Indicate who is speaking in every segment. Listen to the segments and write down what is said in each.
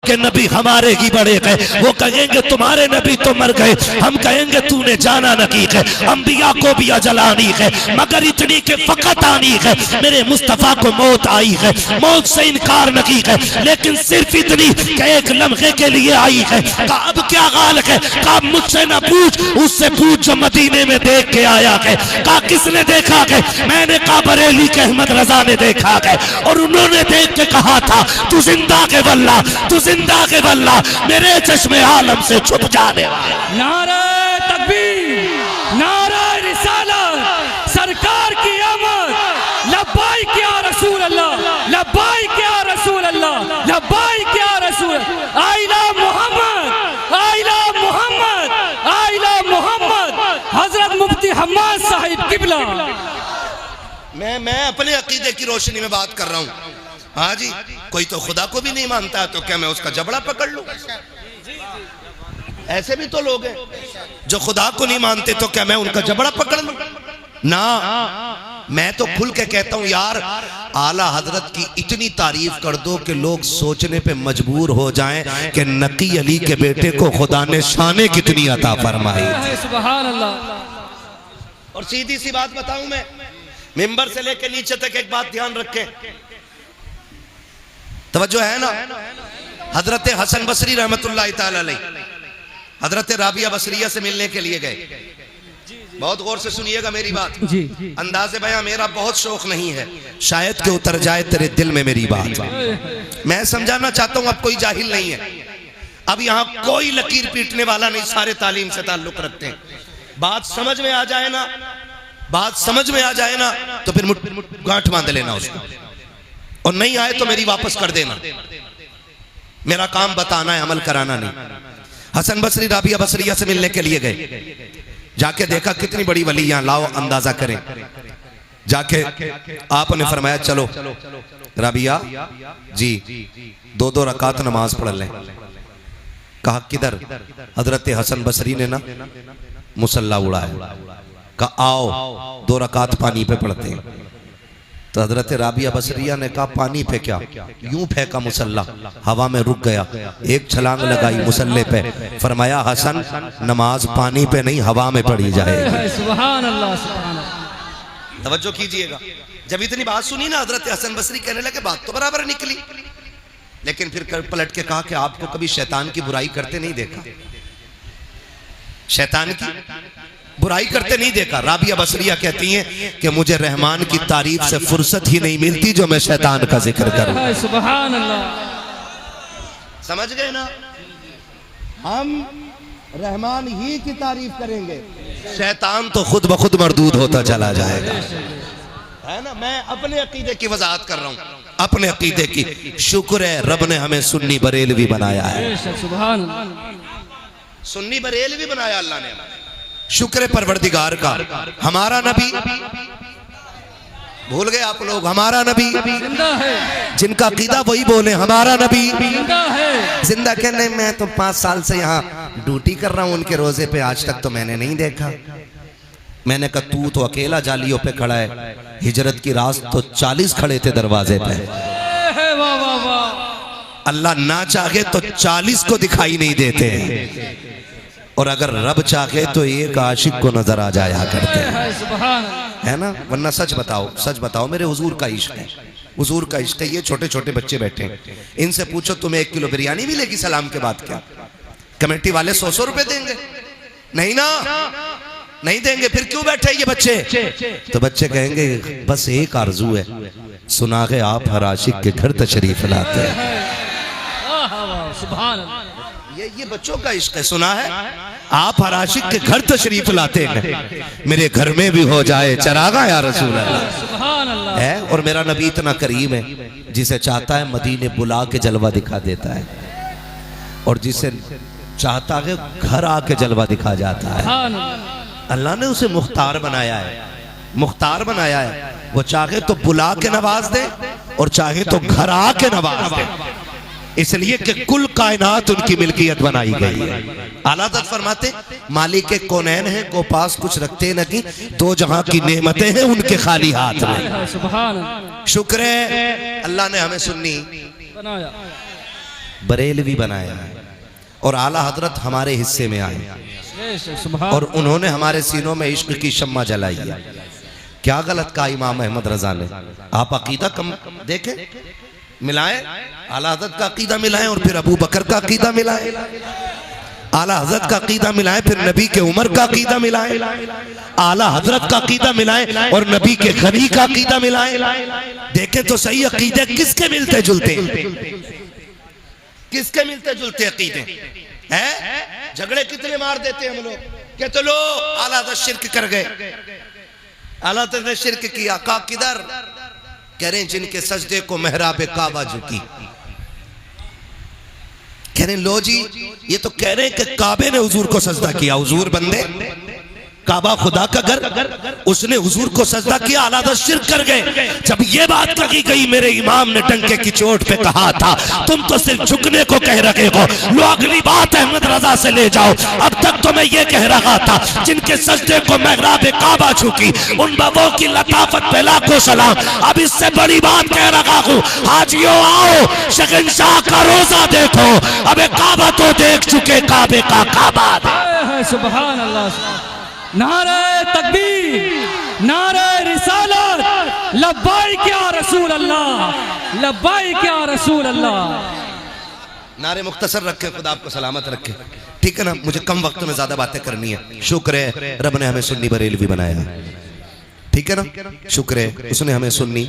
Speaker 1: के नबी हमारे ही बड़े गए। वो कहेंगे तुम्हारे नबी तो मर गए, हम कहेंगे तूने जाना नहीं है। अंबिया को भी अजल आनी है, मगर इतनी के फकत आनी है। मेरे मुस्तफा को मौत आई है, मौत से इनकार नहीं है, लेकिन सिर्फ इतनी कि एक लम्हे के लिए आई है। अब क्या गाल है? कहा मुझसे न पूछ, उससे पूछ जो मदीने में देख के आया है। कहा किसने देखा है? मैंने कहा बरेली के अहमद रजा ने देखा है, और उन्होंने देख के कहा था तू जिंदा के वल्ला, तू जिंदा के वल्ला, मेरे चश्मे आलम से छुप जाने वाला।
Speaker 2: नारे तकबीर, नारे रिसालत, सरकार की आमद, लब्बाइक या रसूल अल्लाह, लब्बाइक या रसूल अल्लाह, लब्बाइक या रसूल, आइला मोहम्मद, आइला मोहम्मद, आइला मोहम्मद, हजरत मुफ्ती हम्माद साहिब किबला।
Speaker 1: मैं अपने अकीदे की रोशनी में बात कर रहा हूँ। हाँ जी, कोई तो खुदा को भी नहीं मानता, तो क्या मैं उसका जबड़ा पकड़ लूं? ऐसे भी तो लोग हैं जो खुदा को नहीं मानते, तो क्या मैं उनका जबड़ा पकड़ लूं? ना, मैं तो खुल के कहता हूं यार, आला हजरत की इतनी तारीफ कर दो कि लोग सोचने पे मजबूर हो जाएं कि नकी अली के बेटे को खुदा ने शाने कितनी अता फरमाई।
Speaker 2: सुभान अल्लाह।
Speaker 1: और सीधी सी बात बताऊं, मैं मिंबर से लेकर नीचे तक एक बात ध्यान रखें, तवज्जो है ना। हजरत हसन बसरी रहमतुल्लाह ताला अलैह हजरत राबिया बसरिया से मिलने के लिए गए। बहुत गौर से सुनिएगा मेरी बात, अंदाज़े बयां मेरा बहुत शौक नहीं है, शायद के उतर जाए तेरे दिल में मेरी बात। मैं समझाना चाहता हूं, अब कोई जाहिल नहीं है, अब यहां कोई लकीर पीटने वाला नहीं, सारे तालीम से ताल्लुक रखते हैं। बात समझ में आ जाए ना, बात समझ में आ जाए ना, तो फिर गांठ बांध लेना उसको, और नहीं आए तो मेरी वापस कर देना। मेरा काम बताना है, अमल कराना नहीं। हसन बसरी राबिया बसरिया से मिलने के लिए गए, जाके देखा कितनी बड़ी वली यहाँ, लाओ अंदाजा करें। जाके आपने फरमाया चलो राबिया जी 2-2 रकात नमाज पढ़ लें। कहा किधर? हजरत हसन बसरी ने ना मुसल्ला उड़ाया, कहा आओ 2 रकात पानी पे पढ़ते हैं। तो हजरत राबिया बसरिया ने कहा पानी पे क्या? यूं फेंका मुसल्ला, हवा में रुक गया, एक छलांग लगाई मुसल्ले पे, फरमाया हसन नमाज पानी पे नहीं हवा में पढ़ी जाए।
Speaker 2: सुभान अल्लाह, सुभान अल्लाह।
Speaker 1: तवज्जो कीजिएगा, जब इतनी बात सुनी ना, हजरत हसन बसरी कहने लगे बात तो बराबर निकली, लेकिन फिर पलट के कहा कि आपको कभी शैतान की बुराई करते नहीं देखा, शैतान की बुराई करते नहीं देखा। राबिया बसरिया कहती हैं कि मुझे रहमान की तारीफ से फुर्सत ही नहीं मिलती जो मैं शैतान का जिक्र करूं।
Speaker 2: सुभान अल्लाह।
Speaker 1: समझ गए ना? हम रहमान ही की तारीफ करेंगे, शैतान तो खुद ब खुद मरदूद होता चला जाएगा, है ना। मैं अपने अकीदे की वजाहत कर रहा हूं, अपने अकीदे की। शुक्र है रब ने हमें सुन्नी बरेलवी बनाया है,
Speaker 2: सुभान,
Speaker 1: सुन्नी बरेलवी बनाया अल्लाह ने, शुक्र परवरदिगार का। हमारा नबी, भूल गए आप लोग, हमारा नबी
Speaker 2: जिंदा है,
Speaker 1: जिनका अकीदा वही बोले हमारा नबी
Speaker 2: जिंदा है।
Speaker 1: जिंदा कहने, मैं तो 5 साल से यहाँ ड्यूटी कर रहा हूँ उनके रोजे पे, आज तक तो मैंने नहीं देखा। मैंने कहा तू तो अकेला जालियों पे खड़ा है, हिजरत की रात तो 40 खड़े थे दरवाजे पे।
Speaker 2: वाह वाह वाह।
Speaker 1: अल्लाह ना चाहे तो 40 को दिखाई नहीं देते हैं, और अगर रब चाहे तो एक आशिक को नजर आ जाया करते हैं, है ना। वरना सच बताओ मेरे हुजूर का इश्क है, हुजूर का इश्क है। ये छोटे छोटे बच्चे बैठे हैं, इनसे पूछो तुम्हें 1 किलो बिरयानी मिलेगी सलाम के बाद क्या? कमेटी वाले 100 रुपए देंगे? नहीं ना, नहीं देंगे। फिर क्यों बैठे ये बच्चे? तो बच्चे कहेंगे बस एक आरजू है, सुना है आप हर आशिक के घर तशरीफ लाते हैं।
Speaker 2: सुभान,
Speaker 1: ये बच्चों का इश्क है, सुना है आप हर आशिक के घर तशरीफ लाते हैं, मेरे घर में भी हो जाए चरागा या रसूल अल्लाह।
Speaker 2: सुभान अल्लाह
Speaker 1: है। और मेरा नबी इतना करीम है, जिसे चाहता है मदीने बुला के जलवा दिखा देता है, और जिसे चाहता है घर आके जलवा दिखा जाता है। अल्लाह ने उसे मुख्तार बनाया है, मुख्तार बनाया है। वो चाहे तो बुला के नवाज दे, और चाहे तो घर आके नवाज दे, इसलिए कि कुल कायनात उनकी मिल्कियत बनाई गई है। आला हज़रत फरमाते मालिक कौनैन है को पास कुछ रखते नहीं, 2 जहां की नेमतें हैं उनके खाली हाथ में।
Speaker 2: सुभान,
Speaker 1: शुक्र है अल्लाह ने हमें सुन्नी
Speaker 2: बनाया।
Speaker 1: बरेलवी बनाया और आला हजरत हमारे हिस्से में आए और उन्होंने हमारे सीनों में इश्क की शम्मा जलाई है। क्या गलत कहा इमाम अहमद रजा ने? आप अकीदा कम देखें, मिलाएं, आला हजरत का अकीदा मिलाएं और फिर अबू बकर का अकीदा मिलाएं, आला हजरत का अकीदा मिलाएं, फिर नबी के उमर का अकीदा मिलाएं, आला हजरत का अकीदा मिलाएं और नबी के गनी का अकीदा मिलाएं। देखें तो सही अकीदे किसके मिलते जुलते, किसके मिलते जुलते अकीदे हैं? झगड़े कितने मार देते हैं हम लोग कि तो लो आला हजरत शिरक कर गए, आला हजरत ने शिरक किया। का किधर? कह रहे हैं जिनके सजदे को मेहराब काबा झुकी। कह रहे लो जी, ये तो कह रहे हैं कि काबे ने हुजूर को सजदा किया। हुजूर बंदे, काबा खुदा का घर, उसने हुजूर को सजदा किया, आला हज़रत शिर्क कर गए। जब ये बात कही गई, मेरे इमाम ने डंके की चोट पे कहा था तुम तो सिर्फ झुकने को कह रहे हो, लो अगली बात अहमद रजा से ले जाओ। अब तक तो मैं ये कह रहा था जिनके सजदे को मेहराब काबा झुकी, उन बाबों की लताफत पे लाखों सलाम। अब इससे बड़ी बात कह रहा हूँ, हाजियों आओ शहंशाह का रोजा देखो, अब काबा तो देख चुके, काबे का काबा।
Speaker 2: सुभान अल्लाह, नारे तकबीर, नारे रिसालत, लब्बाइक या रसूल अल्लाह, लब्बाइक या रसूल अल्लाह।
Speaker 1: नारे मुख्तसर रखे, खुदा आपको सलामत रखे। ठीक है ना, मुझे कम वक्त में ज्यादा बातें करनी है। शुक्र है रब ने हमें सुन्नी बरेलवी बनाया, ठीक है ना, शुक्र है उसने हमें सुन्नी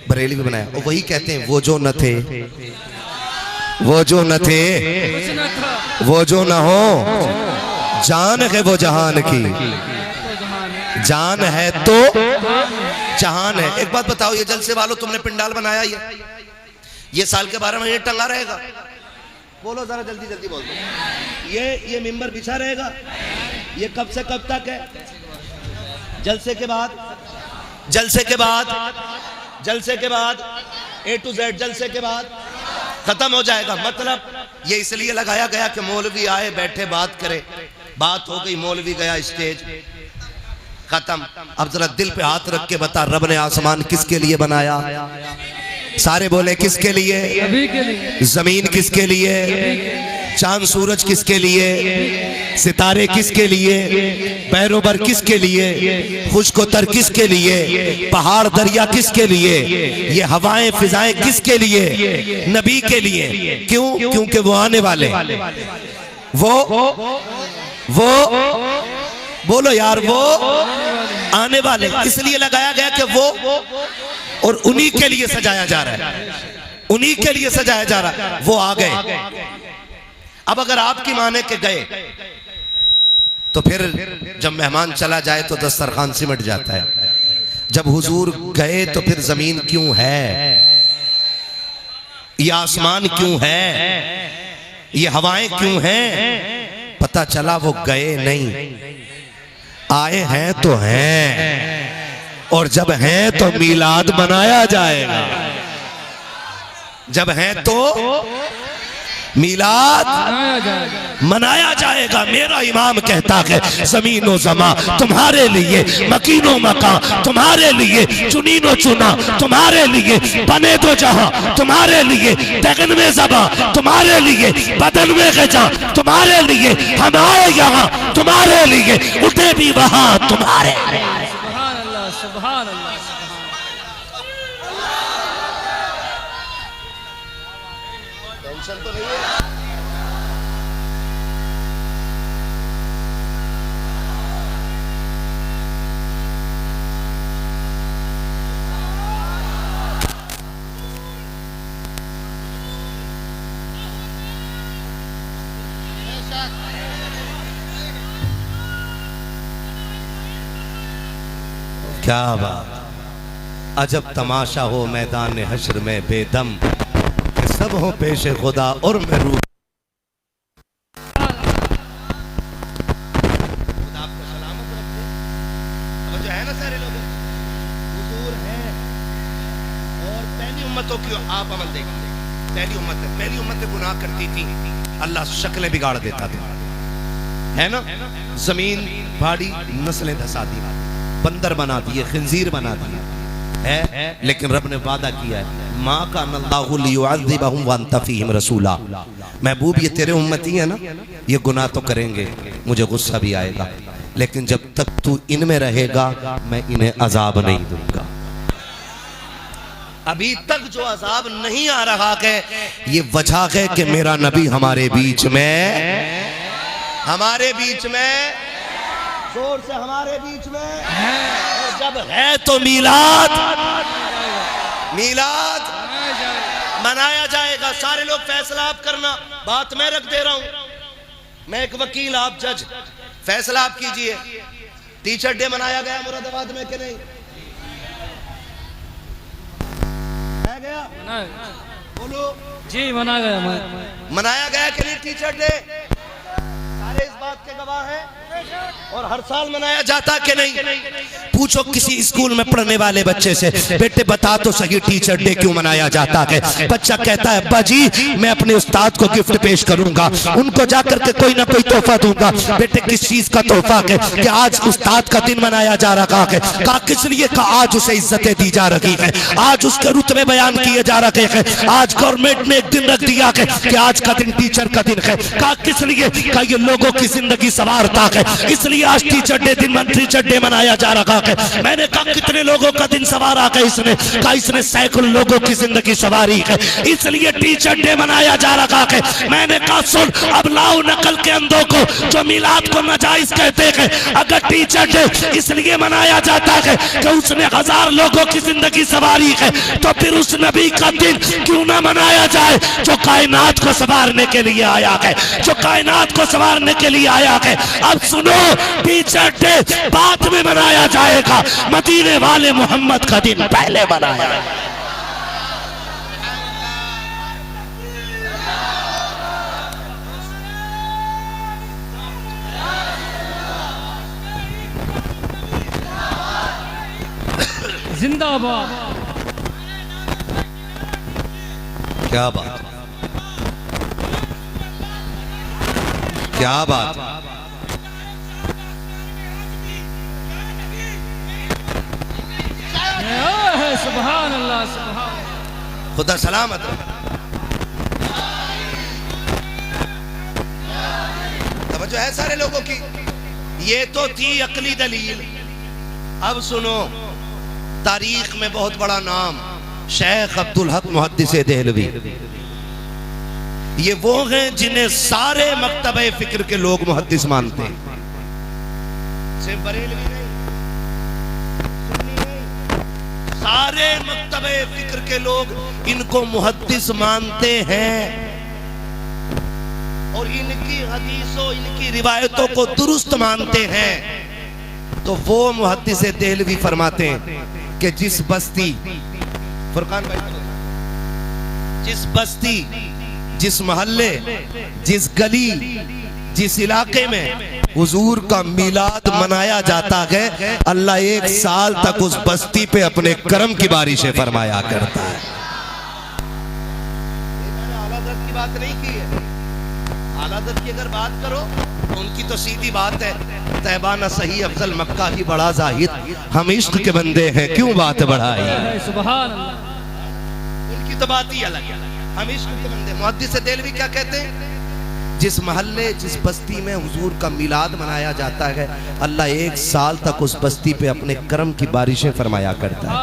Speaker 1: बरेलवी बनाया। और वही कहते हैं वो जो न थे, वो जो न थे, वो जो न हो, जान है वो जहान की, जान है तो जहान है। एक बात बताओ, ये जलसे वालों तुमने पिंडाल बनाया, ये साल के 12 महीने टंगा रहेगा? बोलो जरा जल्दी जल्दी बोल दो। ये मिंबर बिछा रहेगा? ये कब से कब तक है? जलसे के बाद, जलसे के बाद, जलसे के बाद, A to Z जलसे के बाद खत्म हो जाएगा। मतलब ये इसलिए लगाया गया कि मौलवी आए, बैठे, बात करे, बात हो गई, मौलवी गया, स्टेज खत्म। अब जरा दिल पे हाथ रख के बता, रब ने आसमान किसके लिए बनाया? सारे बोले किसके लिए? जमीन किसके लिए? चांद सूरज किसके लिए? सितारे किसके लिए? बैरोबर किसके लिए? खुशकोतर किसके लिए? पहाड़ दरिया किसके लिए? ये हवाएं फिजाएं किसके लिए? नबी के लिए। क्यों? क्योंकि वो आने वाले, वो बोलो यार, वो आने वाले, इसलिए लगाया गया कि वो, और उन्हीं के लिए सजाया जा रहा है, उन्हीं के लिए सजाया जा रहा है। वो आ गए। अब अगर आपकी माने के गए तो फिर जब मेहमान चला जाए तो दस्तरखान सिमट जाता है। जब हुजूर गए तो फिर जमीन क्यों है, ये आसमान क्यों है, ये हवाएं क्यों हैं? पता चला वो गए नहीं, आए हैं तो हैं, और जब हैं तो मीलाद मनाया जाएगा। जब हैं तो मीलाद मनाया जाएगा। मेरा इमाम कहता है ज़मीनो ज़मा तुम्हारे लिए, मकीनो मकान तुम्हारे लिए, चुनीनो चुना तुम्हारे लिए, बने दो जहां तुम्हारे लिए, दगन में ज़बा तुम्हारे लिए, बदन में गजा तुम्हारे लिए, हम आए यहाँ तुम्हारे लिए, उठे भी वहां तुम्हारे।
Speaker 2: सुभान अल्लाह, सुभान अल्लाह।
Speaker 1: टेंशन तो नहीं है? क्या बात, अजब तमाशा हो मैदान हश्र में बेदम, कि सब हो पेश खुदा और मैं रूह। खुदा आपको सलामत रखे। अब जो है ना सारे लोग हुजूर हैं, और पहली उम्मतों की आप अमल देखिए। पहली उम्मत गुनाह करती थी, अल्लाह शक्लें बिगाड़ देता था, है ना, जमीन भाड़ी, नस्लें धसा दी, बंदर बना दिए, खिंजीर बना दिए, है। लेकिन रब ने वादा किया है माँ का अल्लाहु लियुअज़्ज़िबहुम व अंत फ़ीहिम रसूला। महबूब ये तेरे उम्मती है ना, ये गुनाह तो करेंगे, मुझे गुस्सा भी आएगा, लेकिन जब तक तू इनमें रहेगा मैं इन्हें अजाब नहीं दूंगा। अभी तक जो अजाब नहीं आ रहा है ये वजह है कि मेरा नबी हमारे बीच में, जोर से हमारे बीच में और जब है तो मीलाद मनाया जाएगा। सारे लोग फैसला आप करना, बात मैं रख दे रहा हूं, मैं एक वकील, आप जज, फैसला आप कीजिए। टीचर डे मनाया गया मुरादाबाद में कि नहीं? गया? बोलो
Speaker 2: जी मनाया गया
Speaker 1: कि नहीं टीचर डे? सारे इस बात के गवाह हैं। और हर साल मनाया जाता कि नहीं? पूछो किसी स्कूल में पढ़ने वाले बच्चे से, बेटे बता तो सही टीचर डे क्यों मनाया जाता है? बच्चा कहता है अब्बा जी मैं अपने उस्ताद को गिफ्ट पेश करूंगा, उनको जाकर के कोई ना कोई तोहफा दूंगा। बेटे किस चीज का तोहफा है? कि आज उस्ताद का दिन मनाया जा रहा है। कहा किस लिए? कहा आज उसे इज्जतें दी जा रही है, आज उसके रुतबे बयान किए जा रहे हैं, आज गवर्नमेंट ने एक दिन रख दिया है कि आज का दिन टीचर का दिन है। कहा किस लिए? कहा ये लोगों की जिंदगी संवारता है, इसलिए आज टीचर डे मनाया जा रहा है। मैंने कहा कितने लोगों का दिन सवारा है इसने? कहा इसने सैकड़ों लोगों की जिंदगी सवारी है, इसलिए टीचर डे मनाया जा रहा है। मैंने कहा सुन, अब लाओ नकल के अंधों को जो मिलाद को नाजायज कहते हैं। अगर टीचर डे इसलिए मनाया जाता है कि उसने 1000 लोगों की जिंदगी सवारी है, तो फिर उस नबी का दिन क्यों ना मनाया जाए जो कायनात को संवारने के लिए आया है, जो कायनात को संवारने के लिए आया है। अब सुनो, टीचर डे बाद में मनाया जाएगा, मदीने वाले मोहम्मद का दिन पहले मनाया जाएगा।
Speaker 2: जिंदाबाद।
Speaker 1: क्या बात, क्या बात।
Speaker 2: सुभान अल्लाह, सुभान।
Speaker 1: खुदा सलामत। तवज्जो है सारे लोगों की। ये तो थी अकली दलील। अब सुनो, तारीख में बहुत बड़ा नाम शेख अब्दुल हक मुहद्दिस देहलवी, ये वो हैं जिन्हें सारे मकतबे फिक्र के लोग मुहद्दिस मानते हैं, सिर्फ बरेलवी नहीं, सारे मकतबे फिक्र के लोग इनको मुहद्दिस मानते हैं और इनकी हदीसों, इनकी रिवायतों को दुरुस्त मानते हैं। तो वो मुहद्दिस देहलवी फरमाते हैं कि जिस बस्ती, फुरकान भाई, जिस बस्ती, जिस मोहल्ले, जिस गली, जिस इलाके में हुजूर का मिलाद मनाया जाता है, अल्लाह 1 साल तक उस बस्ती पे अपने करम की बारिशें फरमाया करता है। आला हज़रत की बात नहीं की है, आला हज़रत की अगर बात करो तो उनकी तो सीधी बात है, तैबा न सही अफजल मक्का ही बड़ा जाहिद, हम इश्क के बंदे हैं क्यों बात बढ़ाई।
Speaker 2: सुभान अल्लाह।
Speaker 1: उनकी तो बात ही अलग है, हम इश्क के बंदे। मुहद्दिस देहलवी क्या कहते हैं? जिस महल्ले, जिस बस्ती में हुजूर का मिलाद मनाया जाता है, अल्लाह 1 साल तक उस बस्ती पे अपने करम की बारिशें फरमाया करता है।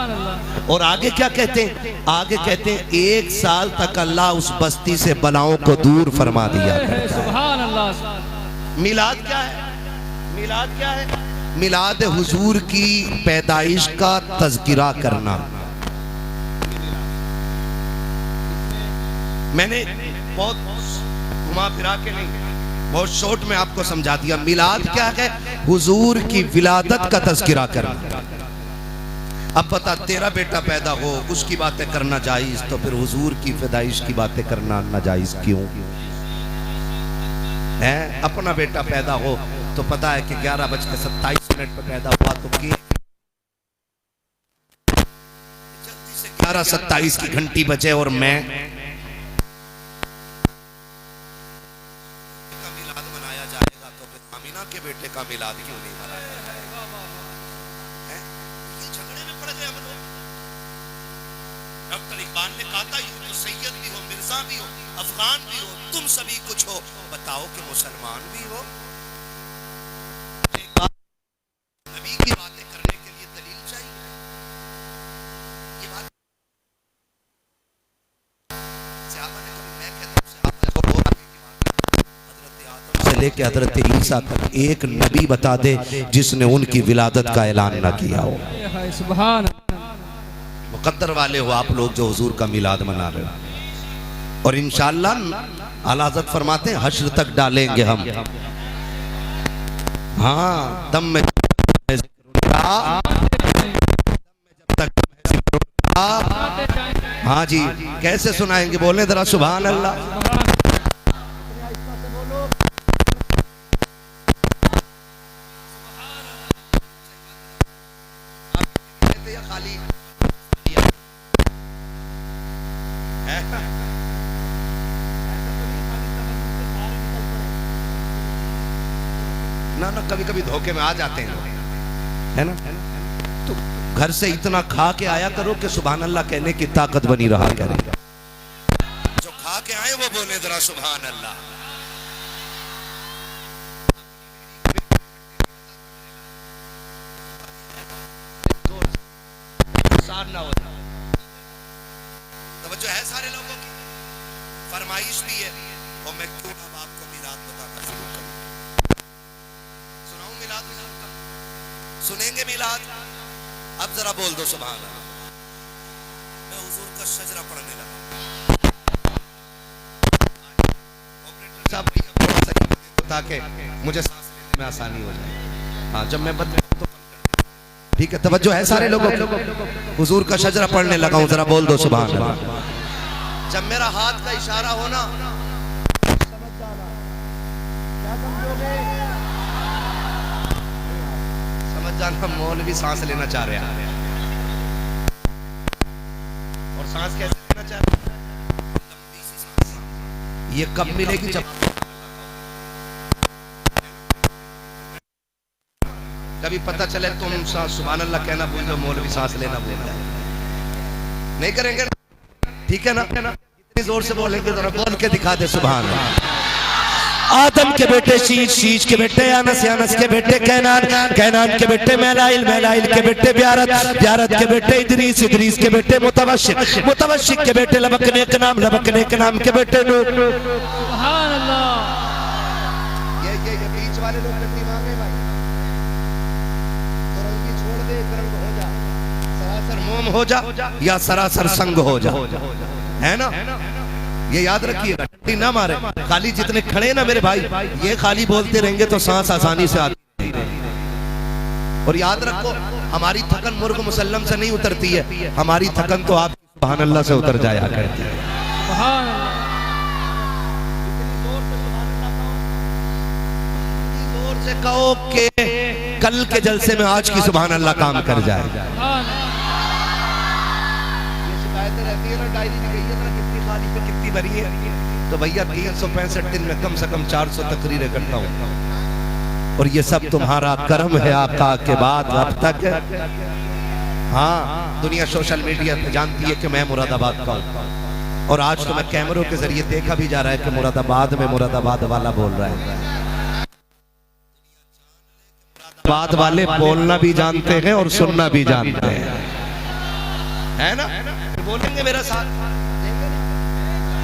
Speaker 1: और आगे क्या कहते हैं? आगे कहते हैं 1 साल तक अल्लाह उस बस्ती से बलाओं को दूर फरमा दिया करता है।
Speaker 2: सुभान अल्लाह।
Speaker 1: मिलाद क्या है? मिलाद क्या है? मिलाद हुजूर की पैदाइश का तज़किरा करना। मैंने बहुत घुमा फिरा के नहीं, बहुत शॉर्ट में आपको समझा दिया। मिलाद क्या है? हुजूर की विलादत का तज़किरा करना। अब पता तेरा बेटा पैदा हो, उसकी बातें करना जायज, तो फिर हुजूर की पैदाइश की बातें करना नाजायज क्यों है? अपना बेटा पैदा हो तो पता है कि 11:27 पे पैदा हुआ, तो जल्दी से 11:27 की घंटी बजे और मैं के बेटे का मिलाद क्यों नहीं मनाया जाएगा? ये झगड़े में पड़ गए हम लोग। डॉक्टर इकबाल ने कहा था यूं तो सैयद भी हो, मिर्जा भी हो, अफगान भी हो, तुम सभी कुछ हो, बताओ कि मुसलमान भी हो। नबी की बातें करने के लिए दलील चाहिए। ये बात मैं कहता हूं हजरत आदम से लेके हजरत ईसा तक एक नबी बता दे जिसने उनकी विलादत का ऐलान ना किया हो।
Speaker 2: सुभान
Speaker 1: मुकद्दर वाले हो आप लोग जो हुजूर का मिलाद मना रहे हो। और इंशाअल्लाह आला हज़रत फरमाते हैं हश्र तक डालेंगे हम। हाँ, दम में जब तक हाँ जी, कैसे सुनाएंगे, बोले जरा सुभान अल्लाह। ना ना कभी कभी धोखे में आ जाते हैं, है ना। तो घर से इतना खा के आया करो कि सुभान अल्लाह कहने की ताकत बनी रहा करे। जो खा के आए वो बोले जरा सुभान अल्लाह। ना हो तो जो है सारे लोगों की फरमाइश भी है। और मैं क्यों अब आपको मिलाद बताना शुरू करूं, सुनाऊं मिलाद, सुनेंगे मिलाद। अब जरा बोल दो सुभान अल्लाह। मैं हुजूर का शजरा पढ़ने लगा, ऑपरेटर साहब ताकि मुझे सांस लेने में आसानी हो जाए। हाँ, जब मैं बदलूं तो ठीक है, तवज्जो है सारे लोगों की। हुजूर का शजरा पढ़ने लगा हूं, जरा बोल दो सुभान अल्लाह। जब मेरा हाथ का इशारा हो ना, समझ जाना, क्या समझोगे? समझ जाना मौलवी सांस लेना चाह रहे हैं। और सांस कैसे लेना चाह रहे हैं? ये कब मिलेगी? जब कभी पता चले तुम सुभान अल्लाह कहना भूल जाओ, मौलवी सांस लेना भूल जाए। नहीं करेंगे, ठीक है ना। इतनी जोर से बोलेंगे, जरा बोल के दिखा दे सुभान अल्लाह। आदम के बेटे शीश, शीश के बेटे अनस, अनस के बेटे कैनान, कैनान के बेटे मैलाइल, मैलाइल के बेटे ब्यारत, ब्यारत के बेटे इदरीस, इदरीस के बेटे मुतवशिक, मुतवशिक के बेटे लबकने के नाम, लबकने के नाम के बेटे नूह।
Speaker 2: सुभान अल्लाह।
Speaker 1: ये बीच वाले लोग कितनी मांगे भाई, सरासर मोम हो जा या सरासर संग हो जा, है ना। ये याद रखिएगा, ना मारे खाली जितने खड़े ना मेरे भाई, ये खाली बोलते रहेंगे तो सांस आसानी से आती है। और याद रखो, हमारी थकन मुर्ग मुसल्लम से नहीं उतरती है, हमारी थकन तो आप सुभान अल्लाह से उतर जाया करती है।
Speaker 2: सुभान अल्लाह।
Speaker 1: जोर से कहो कि कल के जलसे में आज की सुभान अल्लाह काम कर जाए। रहती है ना, डायरी में गई है ना, कितनी खाली पे कितनी भरी है। तो भैया 365 दिन में कम से कम 400 तकरीरें करता हूँ, और ये सब तुम्हारा कर्म है आका के बाद अब तक। हाँ, दुनिया सोशल मीडिया पे जानती है कि मैं मुरादाबाद का हूँ, और आज तो मैं कैमरों के जरिए देखा भी जा रहा है कि मुरादाबाद में मुरादाबाद वाला बोल रहा है। मुरादाबाद वाले बोलना भी जानते हैं और सुनना भी जानते हैं, है ना। बोलेंगे मेरा साथ,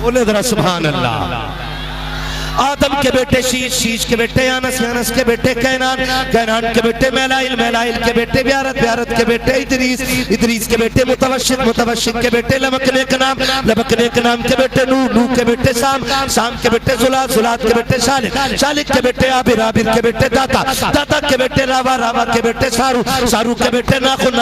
Speaker 1: बोले जरा सुभान अल्लाह। आदम के बेटे शीश, शीश के बेटे अनस, अनस के बेटे कैनान, कैनान के बेटे मैलाइल, मैलाइल के बेटे ब्यारत, ब्यारत के बेटे इदरीस, इदरीस के बेटे मुतवशिक, मुतवशिक के बेटे लबकने के नाम, लबकने के नाम के बेटे नूह, नूह के बेटे साम, साम के बेटे जुलात, जुलात के बेटे शालिक, शालिक के बेटे आबिर, आबिर के बेटे दाता, दाता के बेटे रावा, रावा के बेटे सारू, सारू के बेटे नाखुन,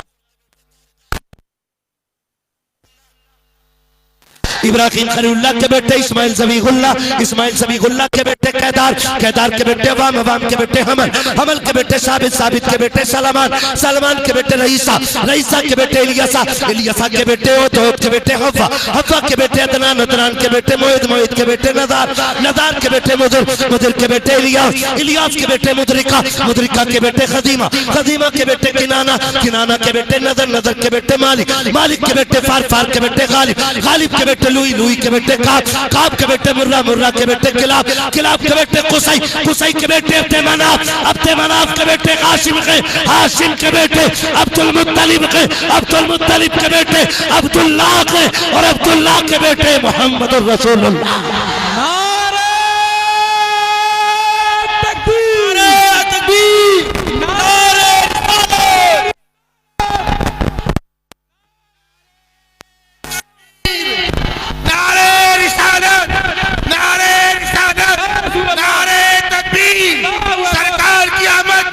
Speaker 1: इब्राहिम खलीलुल्लाह के बेटे इस्माइल ज़बीहुल्लाह, इस्माइल ज़बीहुल्लाह के बेटे कैदार, कैदार के बेटे वाम, वाम के बेटे हमल, हमल के बेटे साबित, साबित के बेटे सलमान, सलमान के बेटे रईसा, रईसा के बेटे इलियासा, इलियासा के बेटे ओद के बेटे हव्वा, हव्वा के बेटे अदनान, अदनान के बेटे मोहिद, मोहिद के बेटे नदार, नदार के बेटे मुदर, मुदर के बेटे इलियास, इलियास के बेटे मुदरिका, मुदरिका के बेटे खदीमा, खदीमा के बेटे किनाना, किनाना के बेटे नदर, नदर के बेटे मालिक, मालिक के बेटे फार, फार के बेटे गालिब, गालिब के बेटे लुई, लुई के बेटे काब, काब के बेटे मुर्रा, मुर्रा के बेटे किलाब, किलाब के बेटे कुसै, कुसै के बेटे अब्दे मनाफ, अब्दे मनाफ के बेटे हाशिम के, हाशिम के बेटे अब्दुल मुत्तलिब के, अब्दुल मुत्तलिब के बेटे अब्दुल्लाह के, और अब्दुल्लाह के बेटे मोहम्मद रसूलुल्लाह।
Speaker 2: नारे तकबीर, नारे तकबीर, नारे
Speaker 3: रिसालत, नारे रिसालत, नारे तकबीर, सरकार की आमद,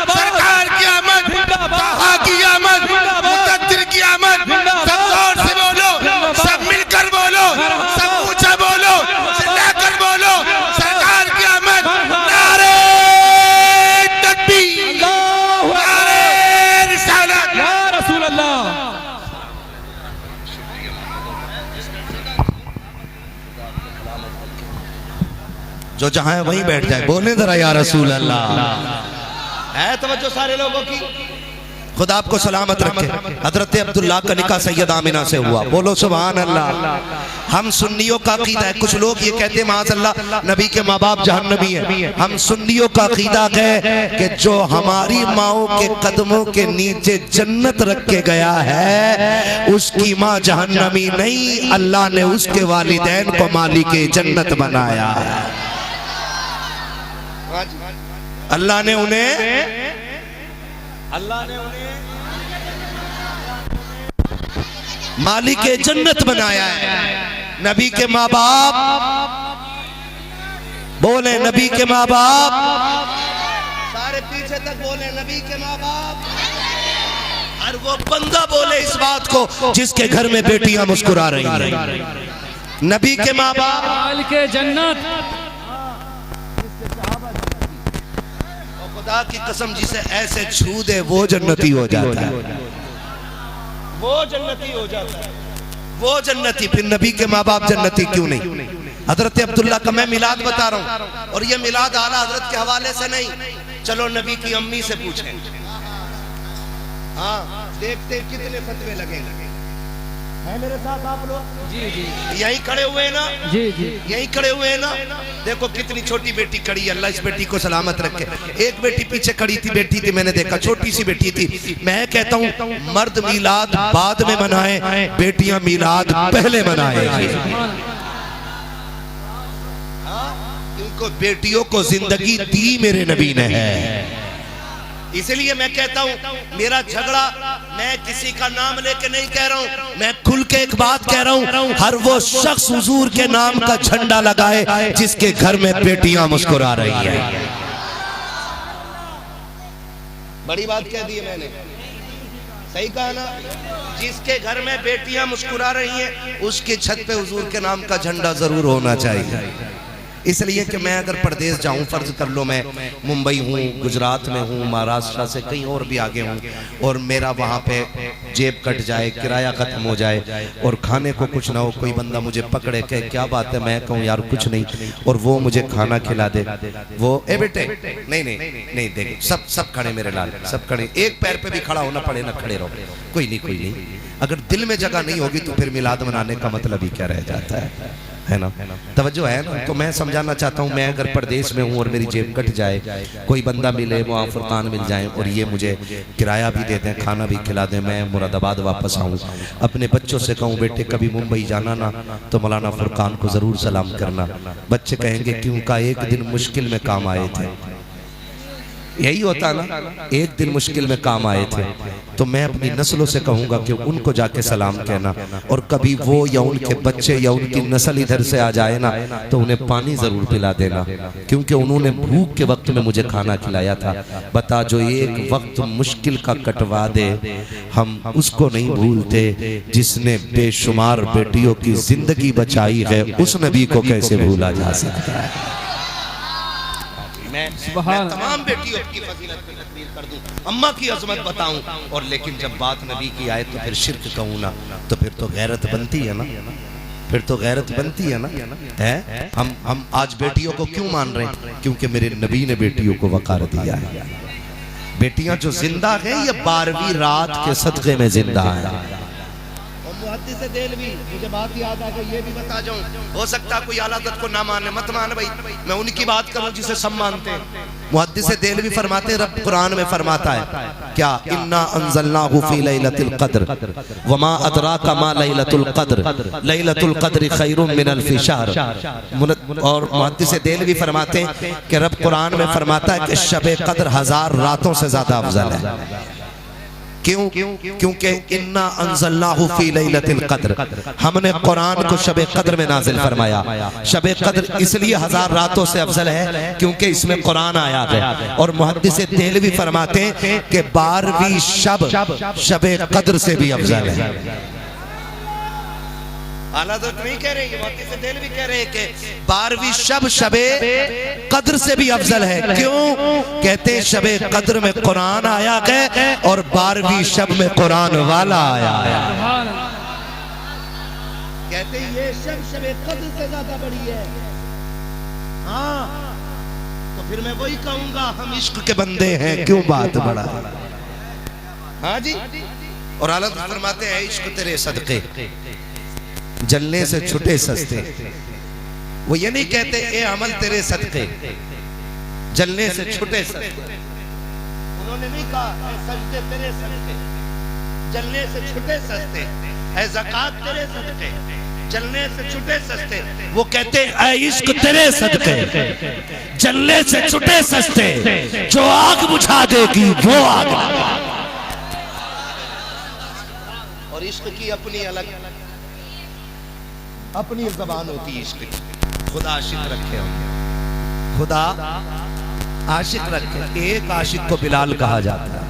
Speaker 3: सरकार की आमद, ताहा की आमद, मुक़द्दिर की आमद, सब जोर से बोलो, सब मिलकर बोलो, सब ऊंचा बोलो, चिल्लाकर बोलो, सरकार की आमद, नारे तकबीर, नारे रिसालत,
Speaker 2: या रसूल अल्लाह।
Speaker 1: जो जहां है वहीं बैठ जाए, बोले जरा या रसूल अल्लाह। है तवज्जो सारे लोगों की। खुदा आपको सलामत रखे। हजरत अब्दुल्लाह का निकाह सैयद आमिना से हुआ, बोलो सुभान अल्लाह। हम सुन्नियों का अकीदा है, कुछ लोग ये कहते हैं माज़अल्लाह नबी के माँ बाप जहन्नमी है। हम सुन्नियों का अकीदा है कि जो हमारी माओं के कदमों के नीचे जन्नत रख के गया है उसकी माँ जहन्नमी नहीं, अल्लाह ने उसके वालिदैन को मालिक जन्नत बनाया है। अल्लाह ने उन्हें मालिक जन्नत बनाया है। नबी के माँ बाप, बोले नबी के माँ बाप, सारे पीछे तक बोले नबी के माँ बाप। और वो बंदा बोले इस बात को जिसके घर में बेटियां मुस्कुरा रही हैं। नबी के माँ बाप
Speaker 2: मालिक जन्नत।
Speaker 1: खुदा की कसम जिसे ऐसे छू दे वो जन्नती हो जाता है, वो जन्नती हो जाता है, वो जन्नती। फिर नबी के माँ बाप जन्नती क्यों नहीं? हजरत अब्दुल्ला का मैं मिलाद बता रहा हूँ, और ये मिलाद आला हजरत के हवाले से नहीं, चलो नबी की अम्मी से पूछें। हाँ, देखते कितने फतवे लगेंगे। है मेरे साथ आप लोग?
Speaker 2: जी जी
Speaker 1: यहीं खड़े हुए ना?
Speaker 2: जी जी
Speaker 1: यहीं खड़े हुए हैं ना? देखो कितनी छोटी बेटी खड़ी है, अल्लाह इस बेटी को सलामत रखे। एक बेटी पीछे खड़ी थी, बेटी थी, मैंने देखा छोटी सी बेटी थी। मैं कहता हूँ मर्द मीलाद बाद में मनाए, बेटियां मीलाद पहले मनाए। इनको बेटियों को जिंदगी दी मेरे नबी ने है। इसलिए मैं कहता हूं मेरा झगड़ा मैं किसी का नाम लेके नहीं कह रहा हूं, मैं खुल के एक बात कह रहा हूं, हर वो शख्स हुजूर के नाम का झंडा लगाए जिसके घर में बेटियां मुस्कुरा रही है। बड़ी बात कह दी है मैंने, सही कहा ना? जिसके घर में बेटियां मुस्कुरा रही हैं उसकी छत पे हुजूर के नाम का झंडा जरूर होना चाहिए। इसलिए कि मैं अगर परदेश जाऊं, फर्ज कर लो मैं मुंबई हूँ, गुजरात में हूँ, महाराष्ट्र से कहीं और भी आगे हूँ, और मेरा वहाँ पे जेब कट जाए, किराया खत्म हो जाए और खाने को कुछ ना हो, कोई बंदा मुझे पकड़े कहे क्या बात है, मैं कहूँ यार कुछ नहीं, और वो मुझे खाना खिला दे, वो ए बेटे नहीं नहीं नहीं, देख सब खड़े मेरे लाल, सब खड़े, एक पैर पे भी खड़ा होना पड़े ना खड़े रहो, कोई नहीं। अगर दिल में जगह नहीं होगी तो फिर मिलाद मनाने का मतलब ही क्या रह जाता है ना? तवज्जो है ना? तो मैं समझाना चाहता हूँ, मैं अगर परदेश में हूँ और मेरी जेब कट जाए, कोई बंदा मिले, वहाँ फुरकान मिल जाए और ये मुझे किराया भी दे दें, खाना भी खिला दें, मैं मुरादाबाद वापस आऊँ, अपने बच्चों से कहूँ बेटे कभी मुंबई जाना ना तो मौलाना फुरकान को ज़रूर सलाम करना। बच्चे कहेंगे क्यों? का एक दिन मुश्किल में काम आए थे। यही होता ना, एक दिन मुश्किल में काम आए थे तो मैं अपनी नस्लों से कहूंगा कि उनको जाके सलाम कहना, और कभी वो या उनके बच्चे या उनकी नस्ल इधर से आ जाए ना तो उन्हें पानी जरूर पिला देना, क्योंकि उन्होंने भूख के वक्त में मुझे खाना खिलाया था। बता जो एक वक्त मुश्किल का कटवा दे, हम उसको नहीं भूलते जिसने बेशुमार बेटियों की जिंदगी बचाई है, उस नबी को कैसे भूला जा सकता है। मैं तमाम बेटियों की फजीलत की तकरीर कर दूं, अम्मा की अजमत बताऊं, और लेकिन जब बात नबी की आए तो फिर शिर्क कहूं ना, तो फिर तो गैरत बनती है ना, फिर तो गैरत बनती है ना। है हम आज बेटियों को क्यों मान रहे हैं? क्योंकि मेरे नबी ने बेटियों को वकार दिया है। बेटियां जो जिंदा है ये 12वीं रात के सदक़े में जिंदा है। मुहद्दिस देलवी, मुझे बात याद आ गई, ये भी बता जाऊं, हो सकता है कोई आला हज़रत को ना माने, मत मान भाई, मैं उनकी बात करूं जिसे सब मानते हैं। मुहद्दिस देलवी फरमाते, रब कुरान में फरमाता है क्या, इन्ना अंज़लनाहु फी लैलतिल क़द्र वमा अदराका मा लैलतुल क़द्र लैलतुल क़द्र खैरुम मिन अल्फ़ि शहर। और मुहद्दिस देलवी फरमाते हैं कि रब कुरान में फरमाता है कि शब क़द्र 1000 रातों से ज्यादा अफजल है। क्यों? क्योंकि इन्ना अंज़लनाहु फी लैलतिल क़द्र, हमने कुरान को शब क़द्र में नाजिल फरमाया। शब क़द्र इसलिए 1000 रातों से अफजल है क्योंकि इसमें कुरान आया है। और मुहद्दिस देलवी फरमाते हैं कि 12वीं शब क़द्र से भी अफजल है। आला हज़रत नहीं कह रहे, मुहद्दिस देलवी कह रहे हैं कि 12वीं शब क़द्र से भी अफजल है। क्यों? कहते हैं शब क़द्र में कुरान आया है और 12वीं शब में कुरान वाला आया है। कहते हैं ये शब क़द्र से ज्यादा बड़ी है। हाँ, तो फिर मैं वही कहूंगा, हम इश्क के बंदे हैं, क्यों बात बड़ा। हाँ जी, और आला हज़रत फरमाते हैं इश्क तेरे सदके जलने से छुटे सस्ते। वो ये नहीं कहते ए अमल तेरे सदके जलने से छुटे सस्ते, उन्होंने नहीं कहा ए सजदे तेरे सदके जलने से छुटे सस्ते, ए ज़कात तेरे सदके जलने से छुटे सस्ते। वो कहते ए इश्क तेरे सदके जलने से छुटे सस्ते, जो आग बुझा देगी वो आग। और इश्क की अपनी अलग अपनी ज़बान होती है इश्क की। खुदा आशिक रखे होंगे, खुदा आशिक रखे। एक आशिक को बिलाल कहा जाता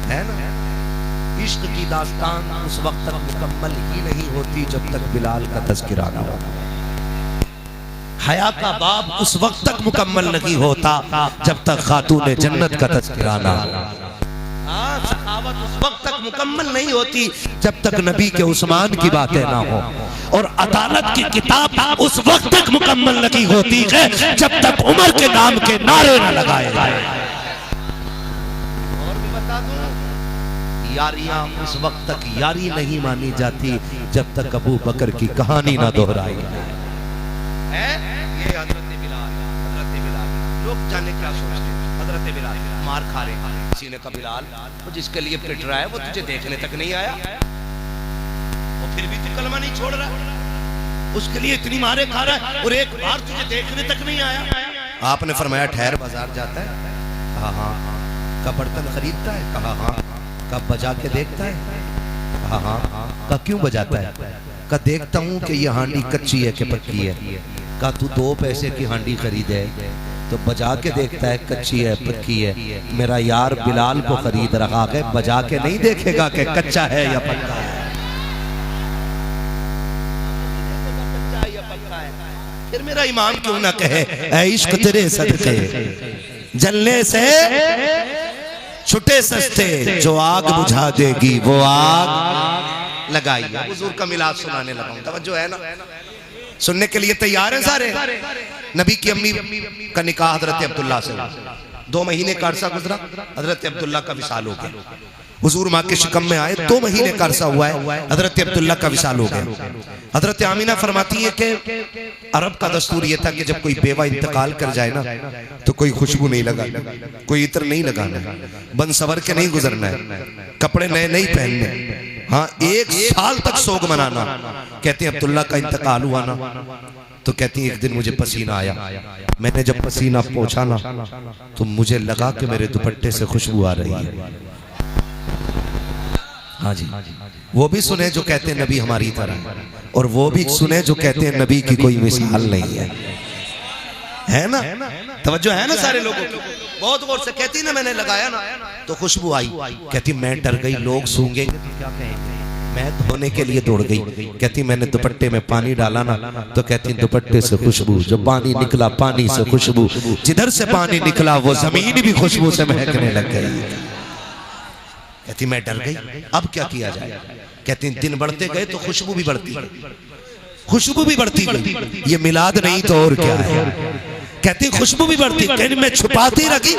Speaker 1: है ना। इश्क की दास्तान उस वक्त तक मुकम्मल ही नहीं होती जब तक बिलाल का तज़किरा ना हो। हया का बाब उस वक्त तक मुकम्मल नहीं होता जब तक खातून जन्नत का तज़किरा ना हो। सखावत उस वक्त तक मुकम्मल नहीं होती जब तक नबी के उस्मान की बातें ना हो, और अदालत की किताब उस वक्त तक मुकम्मल नहीं होती है जब तक उमर के नाम के नारे न लगाए जाए। और भी बता दूं, यारियां उस वक्त तक यारी नहीं मानी जाती जब तक अबू बकर की कहानी ना दोहराई जाए। ये हजरत बिलाल, लोग जाने क्या सोचते हैं, हजरत बिलाल मार खा रहे, किसी ने कहा बिलाल वो जिसके लिए पिट रहा है वो तुझे देखने तक नहीं आया, और फिर भी तू कलमा नहीं छोड़ रहा, उसके लिए इतनी मारे खा रहा है और एक बार तुझे देखने तक नहीं आया। आपने फरमाया ठहर, बाजार जाता है? कहा हाँ। कब बर्तन खरीदता है? कहा हाँ। कब बजा के देखता है? कहा हाँ। कहा क्यों बजाता है? कहा देखता हूँ कि ये हांडी कच्ची है कि पक्की है। कहा तू 2 पैसे की हांडी खरीदे तो बजा के देखता है कच्ची है पक्की है, मेरा यार बिलाल को खरीद रखा है, बजा के नहीं देखेगा कि कच्चा है या पक्का है। फिर मेरा इमाम क्यों ना कहे ऐ इश्क तेरे सदके जलने से छुटे सस्ते, जो आग बुझा देगी वो आग लगाई। हुजूर का मिलाद सुनाने लगा, तवज्जो है ना, सुनने के लिए तैयार है सारे। नबी की अम्मी का निकाह हजरत अब्दुल्ला से, 2 महीने का अरसा गुजरा, हजरत अब्दुल्ला का विसाल हो गया। हुजूर माँ के शिकम में आए, 2 महीने का अरसा हुआ है, हजरत अब्दुल्ला का विसाल हो गया। हजरत आमीना फरमाती है कि अरब का दस्तूर ये था कि जब कोई बेवा इंतकाल कर जाए ना तो कोई खुशबू नहीं लगाना, कोई इत्र नहीं लगाना, बन सवर के नहीं गुजरना है, कपड़े नए नहीं पहनने, हाँ 1 साल तक सोग मनाना। कहते हैं अब्दुल्ला का इंतकाल हुआ ना तो कहती एक दिन मुझे पसीना आया, मैंने जब पसीना पोंछा ना तो मुझे लगा कि मेरे दुपट्टे से खुशबू आ रही है। हाँ जी, वो भी सुने जो कहते हैं नबी हमारी तरह, और वो भी सुने जो कहते हैं नबी की कोई मिसाल नहीं है ना? तवज्जो है ना सारे लोगों को? बहुत गौर से कहती ना, मैंने लगाया ना तो खुशबू आई। कहती मैं डर गई, लोग सूंघेंगे क्या कहेंगे, मैं धोने के लिए दौड़ गई। कहती मैंने दुपट्टे में पानी डाला ना तो कहती दुपट्टे से खुशबू, जो पानी निकला पानी से खुशबू, जिधर से पानी निकला वो जमीन भी खुशबू से महकने लग गई। कहती मैं डर गई, अब क्या किया जाए? कहती दिन बढ़ते गए तो खुशबू भी बढ़ती गई, खुशबू भी बढ़ती गई। ये मिलाद नहीं तो और क्या है? कहती खुशबू भी बढ़ती, कहती मैं छुपाती रखी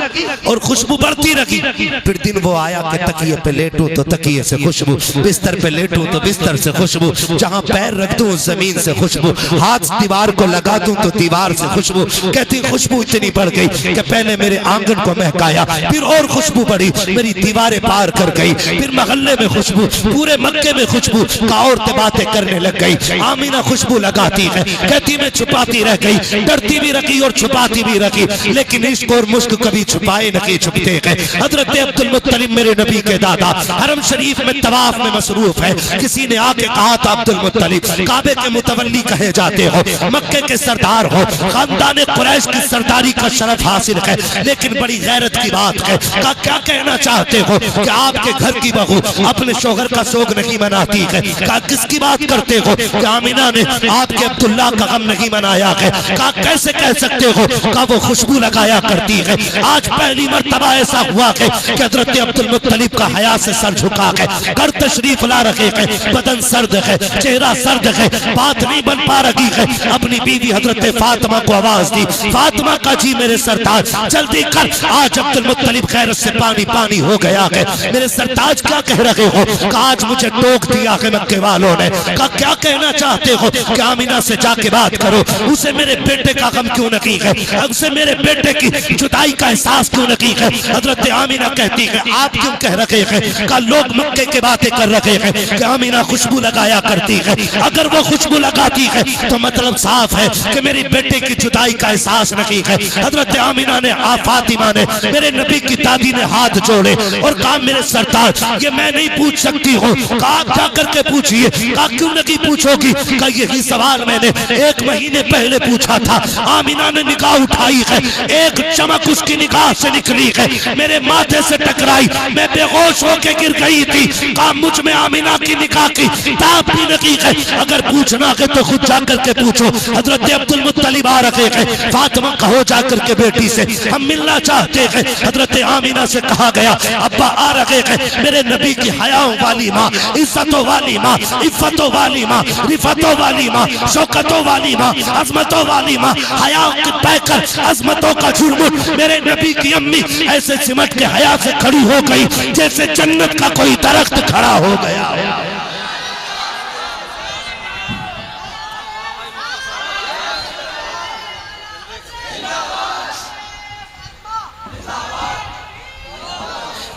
Speaker 1: और खुशबू बढ़ती रखी। फिर दिन वो आया कि तकिए पे लेटूं तो तकिए से खुशबू, बिस्तर पे लेटूं तो बिस्तर से खुशबू, जहां पैर रख दूं जमीन से खुशबू, हाथ दीवार को लगा दूं तो दीवार से खुशबू। कहती खुशबू इतनी बढ़ गई कि पहले मेरे आंगन को महकाया, फिर और खुशबू बढ़ी, मेरी दीवारें पार कर गई, फिर मोहल्ले में खुशबू, पूरे मक्के में खुशबू का, औरतें बातें करने लग गई। आमीना खुशबू लगाती है, कहती मैं छुपाती रह गई, डरती भी रखी और छुपाती भी रखी, लेकिन इश्क और मुश्क कभी छुपाए नहीं छुपते गए। हजरत अब्दुल मुत्तलिब मेरे नबी के दादा हरम शरीफ में तवाफ में मसरूफ है। किसी ने आके कहा था अब्दुल मुत्तलिब काबे के मुतवल्ली कहे जाते हो, मक्के के सरदार हो, खानदान कुरैश की सरदारी का शरफ हासिल है, लेकिन बड़ी गैरत की बात है। का क्या कहना चाहते हो कि आपके घर की बहू अपने शोहर का शोक नहीं मनाती है? का किसकी बात करते हो कि आमिना ने आपके अब्दुल्ला का गम नहीं मनाया है? का कैसे कह सकते हो का वो खुशबू लगाया करती है? आज पहली मर्तबा ऐसा हुआ है कि हजरत अब्दुल मुत्तलिब का हया से सर झुका है, घर तशरीफ ला रखे हैं, बदन सर्द है, चेहरा सर्द है, बात नहीं बन पा रही है। अपनी बीवी हजरत फातिमा को आवाज दी, फातिमा का जी मेरे सरताज जल्दी कर, आज अब्दुल मुत्तलिब खैरत से पानी पानी हो गया है। मेरे सरताज क्या कह रहे हो? आज मुझे टोक दिया है मक्के वालों ने। का क्या कहना चाहते हो कि आमिना से जाके बात करो, उसे मेरे बेटे का गम क्यों नहीं है, उसे मेरे बेटे की जुदाई का एहसास क्यों नहीं है? हजरत आमिना कहती है आप क्यों कह रहे हैं? का लोग मक्के की बातें कर रहे हैं कि आमिना खुशबू लगाया करती है। अगर वो खुशबू लगाती है तो मतलब साफ है कि मेरी बेटे की जुदाई का एहसास नहीं है। हजरत आमिना ने फातिमा ने मेरे नबी की दादी ने हाथ जोड़े और कहा मेरे सरताज ये मैं नहीं पूछ सकती हूँ, कहा क्या करके पूछिए। कहा क्यों नहीं पूछोगी? का यही सवाल मैंने 1 महीने पहले पूछा था। आमिना ने निगाह उठाई है, एक चमक उसकी निगाह से निकली है, मेरे माथे से टकराई, मैं बेहोश होके गिर गई थी। कहा मुझ में आमिना की निगाह की ताप भी नहीं है, अगर पूछना है तो खुद जाकर के पूछो। हजरत अब्दुल मुत्तलिब आ रहे हैं, फातिमा कहो जाकर के बेटी से हम मिलना चाहते हैं। हजरत आमिना से कहा गया अब्बा आ रहे हैं, मेरे नबी की हयाओं वाली माँ, इज्जतों वाली माँ, इफ्फतों वाली माँ, रिफतों वाली माँ, शौकतों वाली माँ, अजमतों वाली माँ, हयाओं की पैकर अजमतों का झुरमुट मेरे नबी की अम्मी ऐसे सिमट के हया से खड़ी हो गई जैसे जन्नत का कोई दरख्त खड़ा हो गया।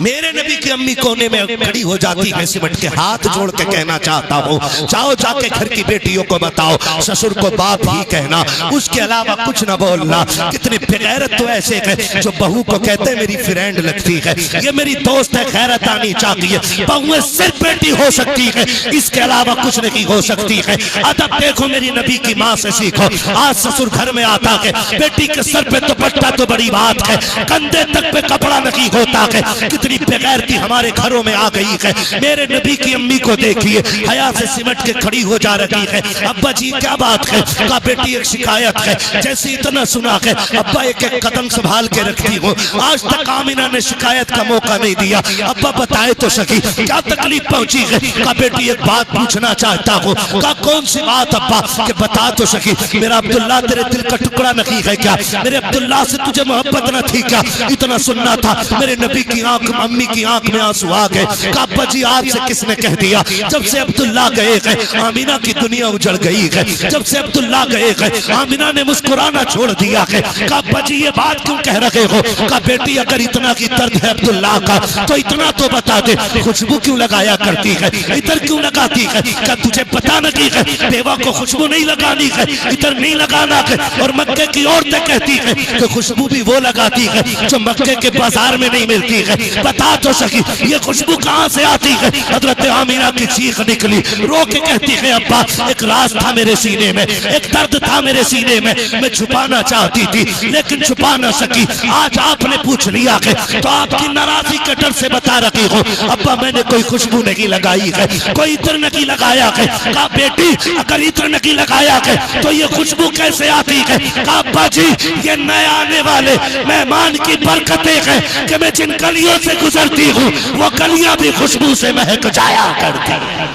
Speaker 1: मेरे नबी की अम्मी कोने में खड़ी हो जाती है, सिमट के हाथ जोड़ के कहना चाहता हूँ जाओ जाके घर की बेटियों को बताओ, ससुर को बाप ही कहना, उसके अलावा कुछ ना बोलना। कितने बेगैरत तो ऐसे हैं जो बहू को कहते हैं मेरी फ्रेंड लगती है, ये मेरी दोस्त है, खैरत आनी चाहिए। बहुएं सिर्फ बेटी हो सकती है, इसके अलावा कुछ नहीं हो सकती है। अदब देखो मेरी नबी की माँ से सीखो। आज ससुर घर में आता है, बेटी के सर पे दुपट्टा तो बड़ी बात है, कंधे तक पे कपड़ा नहीं होता है। कितनी बेगैरती हमारे घरों में आ गई है। मेरे नबी की अम्मी को देखिए, हया से सिमट के खड़ी हो जा रही है। अब्बा जी क्या बात है? का बेटी एक शिकायत है, जैसे इतना सुना है अब्बा एक एक कदम संभाल के रखती हूँ, आज तक आमिना ने शिकायत का मौका नहीं दिया। अब्बा बताए तो सही क्या तकलीफ पहुंची है? का बेटी एक बात पूछना चाहता हूँ। का कौन सी बात अब्बा? के बता तो सही, मेरा अब्दुल्ला तेरे दिल का टुकड़ा नहीं है क्या? मेरे अब्दुल्ला से तुझे मोहब्बत न थी क्या? इतना सुनना था। मेरे नबी की आंख
Speaker 4: अम्मी की आंख में आंसू आ गए। कहा अब्बा जी आपसे किसने कह दिया? जब से अब्दुल्ला गए हैं आमिना की दुनिया उजड़ गई है। जब से अब्दुल्ला गए हैं आमिना ने मुस्कुराना छोड़ दिया है। कहा अब्बा जी ये बात क्यों कह रहे हो? कहा बेटी अगर इतना की दर्द है अब्दुल्ला का तो इतना तो बता दे, खुशबू क्यों लगाया करती है, इधर क्यों लगाती है? क्या तुझे पता नहीं है बेवा को खुशबू नहीं लगानी है, इधर नहीं लगाना है? और मक्के की औरतें कहती है कि खुशबू भी वो लगाती है जो मक्के के बाजार में नहीं मिलती है। बता तो सकी ये खुशबू कहां से आती है? हजरत आमिना की चीख निकली, रो के कहती है अब्बा एक राज था मेरे सीने में, एक दर्द था मेरे सीने में, मैं छुपाना चाहती थी लेकिन छुपा ना सकी। आज आपने पूछ लिया है तो आपकी नाराजगी के डर से बता रही हूँ अब्बा मैंने कोई खुशबू नहीं लगाई है, कोई इत्र नहीं लगाया है। कहा बेटी अगर इत्र नहीं लगाया है तो ये खुशबू कैसे आती है? कहा अब्बा जी ये नए आने वाले मेहमान की बरकतें हैं कि मैं जिन गलियों से गुजरती हूँ वो गलियां भी खुशबू से महक जाया करती है।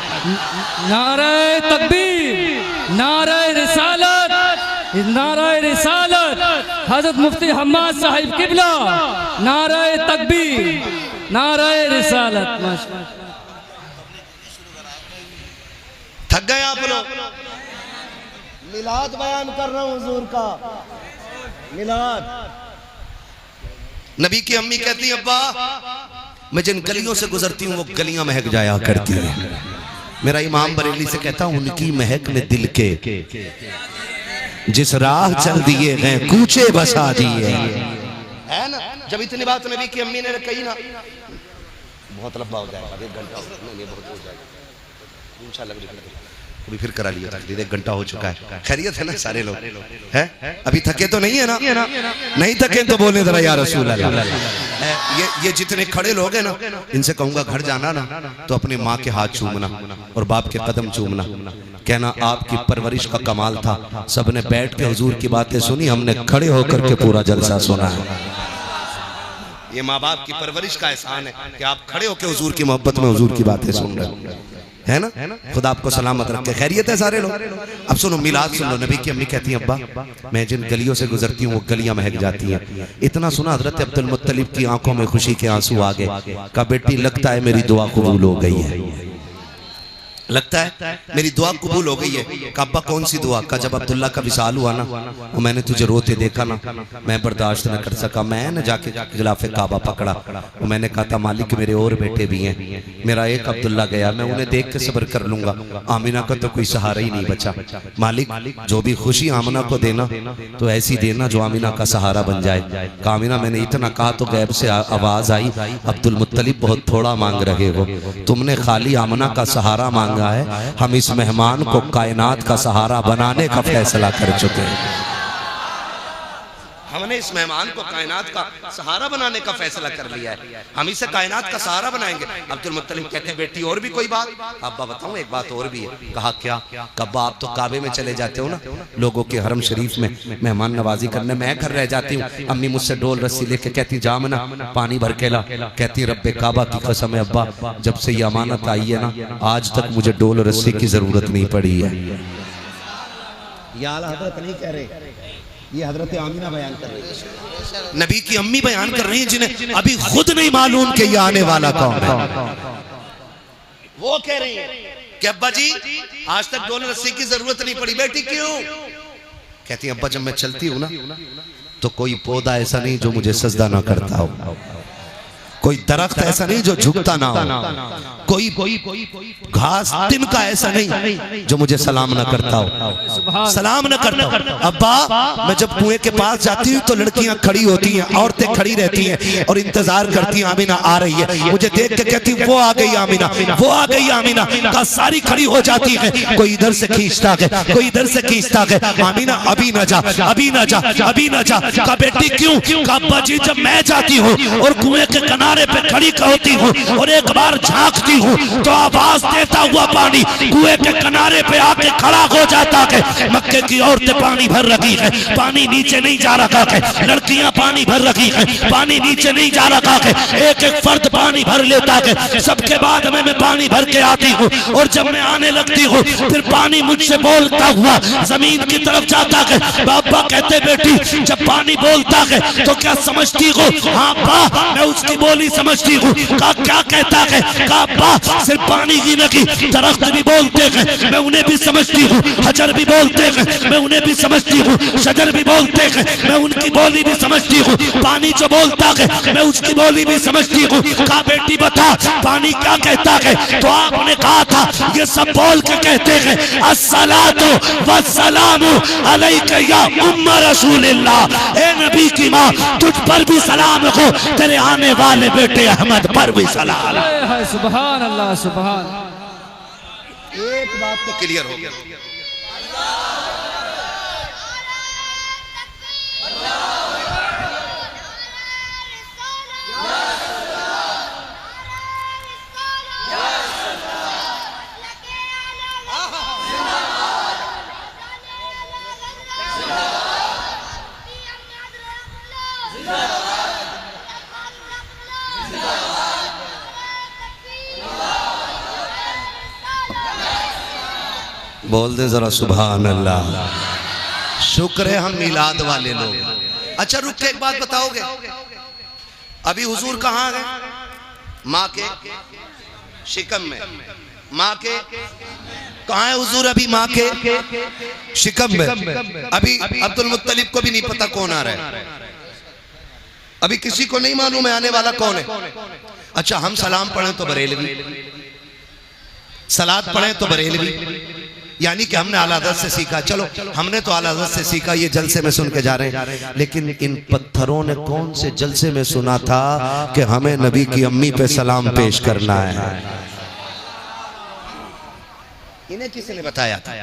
Speaker 2: नारे तकबीर, नारे रिसालत, नारे रिसालत, हजरत मुफ्ती हम्माद साहिब किबला, नारे तकबीर, नारे रिसालत। माशाअल्लाह
Speaker 1: थक गए आप लोग?
Speaker 5: मिलाद बयान कर रहा हूं हुजूर का, मिलाद।
Speaker 1: नबी की अम्मी कहती अब्बा मैं जिन गलियों से गुजरती हूँ वो गलियां महक जाया करती हैं। मेरा इमाम बरेली से कहता हूं उनकी महक ने दिल के जिस राह चल दिए गए कूचे बसा दिए। है ना? जब इतनी बात नबी की अम्मी ने कही ना, बहुत लंबा हो जाएगा, 1 घंटा बहुत हो जाएगा इंशाल्लाह। अभी फिर करा लिया, 1 घंटा हो चुका है। खैरियत है ना सारे लोग? है अभी थके तो नहीं है ना? नहीं थके तो बोले जरा या रसूल अल्लाह। ये जितने खड़े लोग हैं ना इनसे कहूंगा घर जाना ना तो अपनी माँ के हाथ चूमना और बाप के कदम चूमना, कहना आपकी परवरिश का कमाल था। सबने बैठ के हुजूर की बातें सुनी, हमने खड़े होकर के पूरा जलसा सुना है। ये माँ बाप की परवरिश का एहसान है कि आप खड़े होकर हुजूर की मोहब्बत में हुजूर की बातें सुन रहे है ना? खुदा आपको सलामत रखे। खैरियत है सारे लोग? अब सुनो मिलाद सुन लो। नबी की अम्मी कहती हैं अब्बा मैं जिन गलियों से गुजरती हूँ वो गलियां महक जाती हैं। इतना सुना हजरत अब्दुल मुत्तलिब की आंखों में खुशी के आंसू आ गए। कहा बेटी लगता है मेरी दुआ कबूल हो गई है, लगता है मेरी दुआ कबूल हो गई है। कहा अब्बा कौन सी दुआ? का जब अब्दुल्ला का विसाल हुआ ना वो मैंने तुझे रोते देखा ना, मैं बर्दाश्त न कर सका, मैं न जाके खिलाफे काबा पकड़ा। वो मैंने कहा था मालिक मेरे और बेटे भी हैं, मेरा एक अब्दुल्ला गया, मैं उन्हें देख के सब्र कर लूंगा, आमिना का तो कोई सहारा ही नहीं बचा। मालिक जो भी खुशी आमिना को देना तो ऐसी देना जो आमिना का सहारा बन जाए। आमिना मैंने इतना कहा तो गैब से आवाज आई अब्दुल मुत्तलिब बहुत थोड़ा मांग रहे हो, तुमने खाली आमिना का सहारा मांगा है, हम इस मेहमान को कायनात का सहारा बनाने का फैसला कर चुके हैं। हमने इस मेहमान को कायनात का सहारा बनाने का फैसला कर लिया है, हम इसे कायनात का सहारा बनाएंगे। अब्दुल मुत्तलिब कहते हैं बेटी और भी कोई बात? अब्बा बताऊं एक बात और भी है। कहा क्या? कब्बा आप तो काबे में चले जाते हो ना लोगों के हरम शरीफ में मेहमान नवाजी करने, मैं घर रह जाती हूँ। अम्मी मुझसे डोल रस्सी लेके कहती जामना पानी भर के ला, कहती रब्बे काबा की कसम है अब्बा जब से ये अमानत आई है ना आज तक मुझे डोल रस्सी की जरूरत नहीं पड़ी है।
Speaker 5: ये आला हजरत नहीं कह रहे, ये हजरत आमिना बयान कर रही है।
Speaker 4: नबी की अम्मी बयान कर रही है जिन्हें अभी खुद नहीं मालूम कि ये आने वाला कौन है।
Speaker 1: वो कह रही है कि अब्बा जी आज तक डोल रस्सी की जरूरत नहीं पड़ी। बेटी क्यों?
Speaker 4: कहती अब्बा जब मैं चलती हूँ ना तो कोई पौधा ऐसा नहीं जो मुझे सजदा ना करता हो, कोई दरख्त ऐसा नहीं जो झुकता ना हो, कोई घास तिनका ऐसा नहीं जो मुझे सलाम ना करता हो, सलाम ना करता हो। अब्बा मैं जब कुएं के पास जाती हूँ तो लड़कियां खड़ी होती हैं, औरतें खड़ी रहती हैं और इंतजार करती हैं आमिना आ रही है, मुझे देख के कहती वो आ गई आमिना, वो आ गई आमिना। का सारी खड़ी हो जाती है, कोई इधर से खींचता है, कोई इधर से खींचता है, आमिना अभी ना जा, अभी ना जा, अभी ना जा। का बेटी क्यों? का अब्बा जी जब मैं जाती हूँ और कुएं के किनारे पे खड़ी होती हूँ और एक बार झांकती हूँ तो आवाज देता हुआ पानी कुएं के किनारे पे आके खड़ा हो जाता है। मक्के की औरतें पानी भर रही है, पानी नीचे नहीं जा रखा है, लड़कियां पानी भर रही है, पानी नीचे नहीं जा रखा है, एक एक फर्द पानी भर लेता है। सबके बाद में मैं पानी भर के आती हूँ और जब मैं आने लगती हूँ फिर पानी मुझसे बोलता हुआ जमीन की तरफ जाता है। बाबा कहते बेटी जब पानी बोलता है तो क्या समझती हो? हाँ बा मैं उसकी बोल बोली समझती हूँ। कहा क्या कहता है? कहा अब्बा सिर्फ पानी की नहीं, दरख्त भी बोलते हैं, मैं उन्हें भी समझती हूँ। हजर भी बोलते हैं, मैं उन्हें भी समझती हूँ। शजर भी बोलते हैं, मैं उनकी बोली भी समझती हूँ। पानी जो बोलता है मैं उसकी बोली भी समझती हूँ। कहा बेटी बता पानी क्या कहता है? तो आपने कहा था ये सब बोल के कहते हैं अस्सलातु वस्सलामु अलैका या उम्मा रसूलिल्लाह। ए नबी की माँ तुझ पर भी सलाम हो, तेरे आने वाले बेटे अहमद पर भी सलाम।
Speaker 2: सुभान अल्लाह सुभान।
Speaker 1: एक बात तो क्लियर हो गया। बोल दे जरा सुभान अल्लाह। शुक्र है हम मिलाद वाले लोग। अच्छा रुक के एक बात बताओगे, अभी हुजूर कहाँ गए? माँ के शिकम में। माँ के कहाँ है हुजूर? अभी माँ के शिकम में। अभी अब्दुल मुत्तलिब को भी नहीं पता कौन आ रहा है, अभी किसी को नहीं मालूम है आने वाला कौन है। अच्छा हम सलाम पढ़े तो बरेलवी, सलात पढ़े तो बरेलवी, यानी कि हमने आला हज़रत से सीखा। चलो हमने तो आला हज़रत से सीखा, ये जलसे में सुन के जा रहे हैं। लेकिन इन पत्थरों ने कौन से जलसे में सुना था कि हमें नबी की अम्मी पे सलाम पेश करना है? इन्हें किसने बताया था?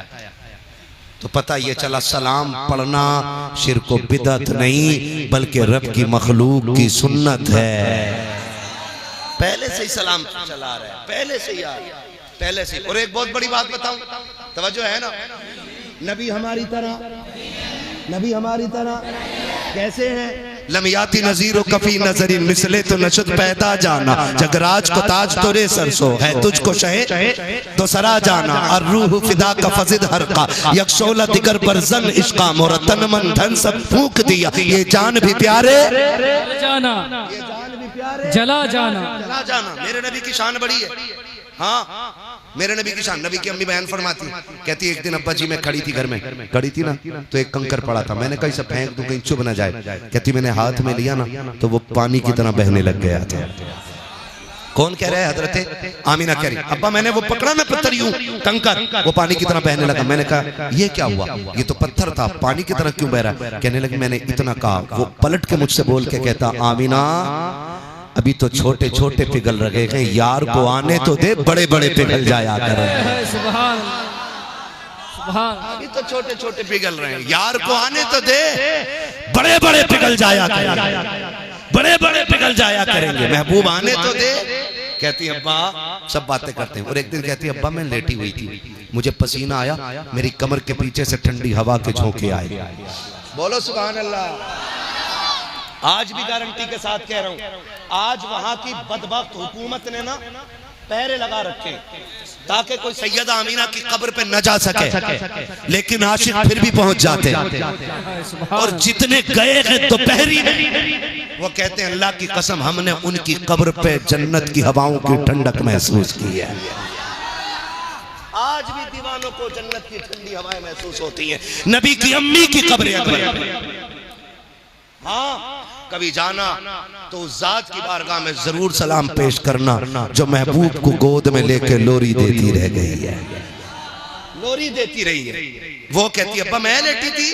Speaker 1: तो पता ये चला सलाम पढ़ना शिर्क व बिदअत नहीं बल्कि रब की मखलूक की सुन्नत है। पहले से ही सलाम चला रहा है, पहले से ही पहले से। और एक बहुत बड़ी बात बताऊं, तवज्जो है ना? नबी हमारी तरह कैसे हैं? लमियाती नजीर कफी नजरी मिसले तो नशद पैदा जाना, जगराज को ताज तोरे सरसो है तुझको शहे तो सरा जाना, और रूह फिदा का फजिद हर का यकशोला दिगर पर जन इश्का मोरा तन मन धन सब फूंक दिया, ये जान भी प्यारे
Speaker 2: जाना,
Speaker 1: ये जान भी प्यारे
Speaker 2: जला जाना।
Speaker 1: मेरे नबी की शान बड़ी है। हाँ मेरे नबी की शान। नबी की अम्मी बयान फरमाती, कहती एक दिन अब्बा जी मैं खड़ी थी, घर में खड़ी थी ना, तो एक कंकर पड़ा था, मैंने कहीं से फेंक दूं कहीं चुभ ना जाए। कहती मैंने हाथ में लिया ना तो वो पानी की तरह बहने लग गया था। कौन कह रहा है? हजरत आमीना कह रही, अब्बा मैंने वो पकड़ा ना पत्थर यूं कंकर, वो पानी की तरह बहने लगा। मैंने कहा ये क्या हुआ? ये तो पत्थर था, पानी की तरह क्यों बह रहा है? कहने लगी मैंने इतना कहा। वो पलट के मुझसे बोल के कहता आमीना अभी तो छोटे छोटे पिघल रहे हैं, यार को आने तो दे, बड़े बड़े पिघल जाया कर।
Speaker 2: सुभान सुभान।
Speaker 1: अभी तो छोटे छोटे पिघल रहे हैं, यार को आने तो दे,
Speaker 4: बड़े बड़े पिघल जाया करेंगे, बड़े बड़े पिघल जाया करेंगे।
Speaker 1: महबूब आने तो दे। कहती अब्बा सब बातें करते हैं। और एक दिन कहती अब्बा मैं लेटी हुई थी, मुझे पसीना आया, मेरी कमर के पीछे से ठंडी हवा के झोंके आए। बोलो सुभान अल्लाह। आज भी गारंटी के साथ कह रहा हूं, आज वहां की बदबख्त हुकूमत ने ना पहरे लगा रखे ताकि कोई सैयदा आमीना की कब्र पे न जा सके, लेकिन आशिक फिर भी पहुंच जाते हैं। और जितने गए हैं दोपहरी में वो कहते हैं अल्लाह की कसम हमने उनकी कब्र पे जन्नत की हवाओं की ठंडक महसूस की है। आज भी दीवानों को जन्नत की ठंडी हवाएं महसूस होती हैं। नबी की अम्मी की कब्र, हाँ कभी जाना तो उस जात की बारगाह में जरूर सलाम पेश करना जो महबूब को गोद में लेकर लोरी देती रह गई है, लोरी देती रही है। वो कहती अब्बा मैं लेटी थी,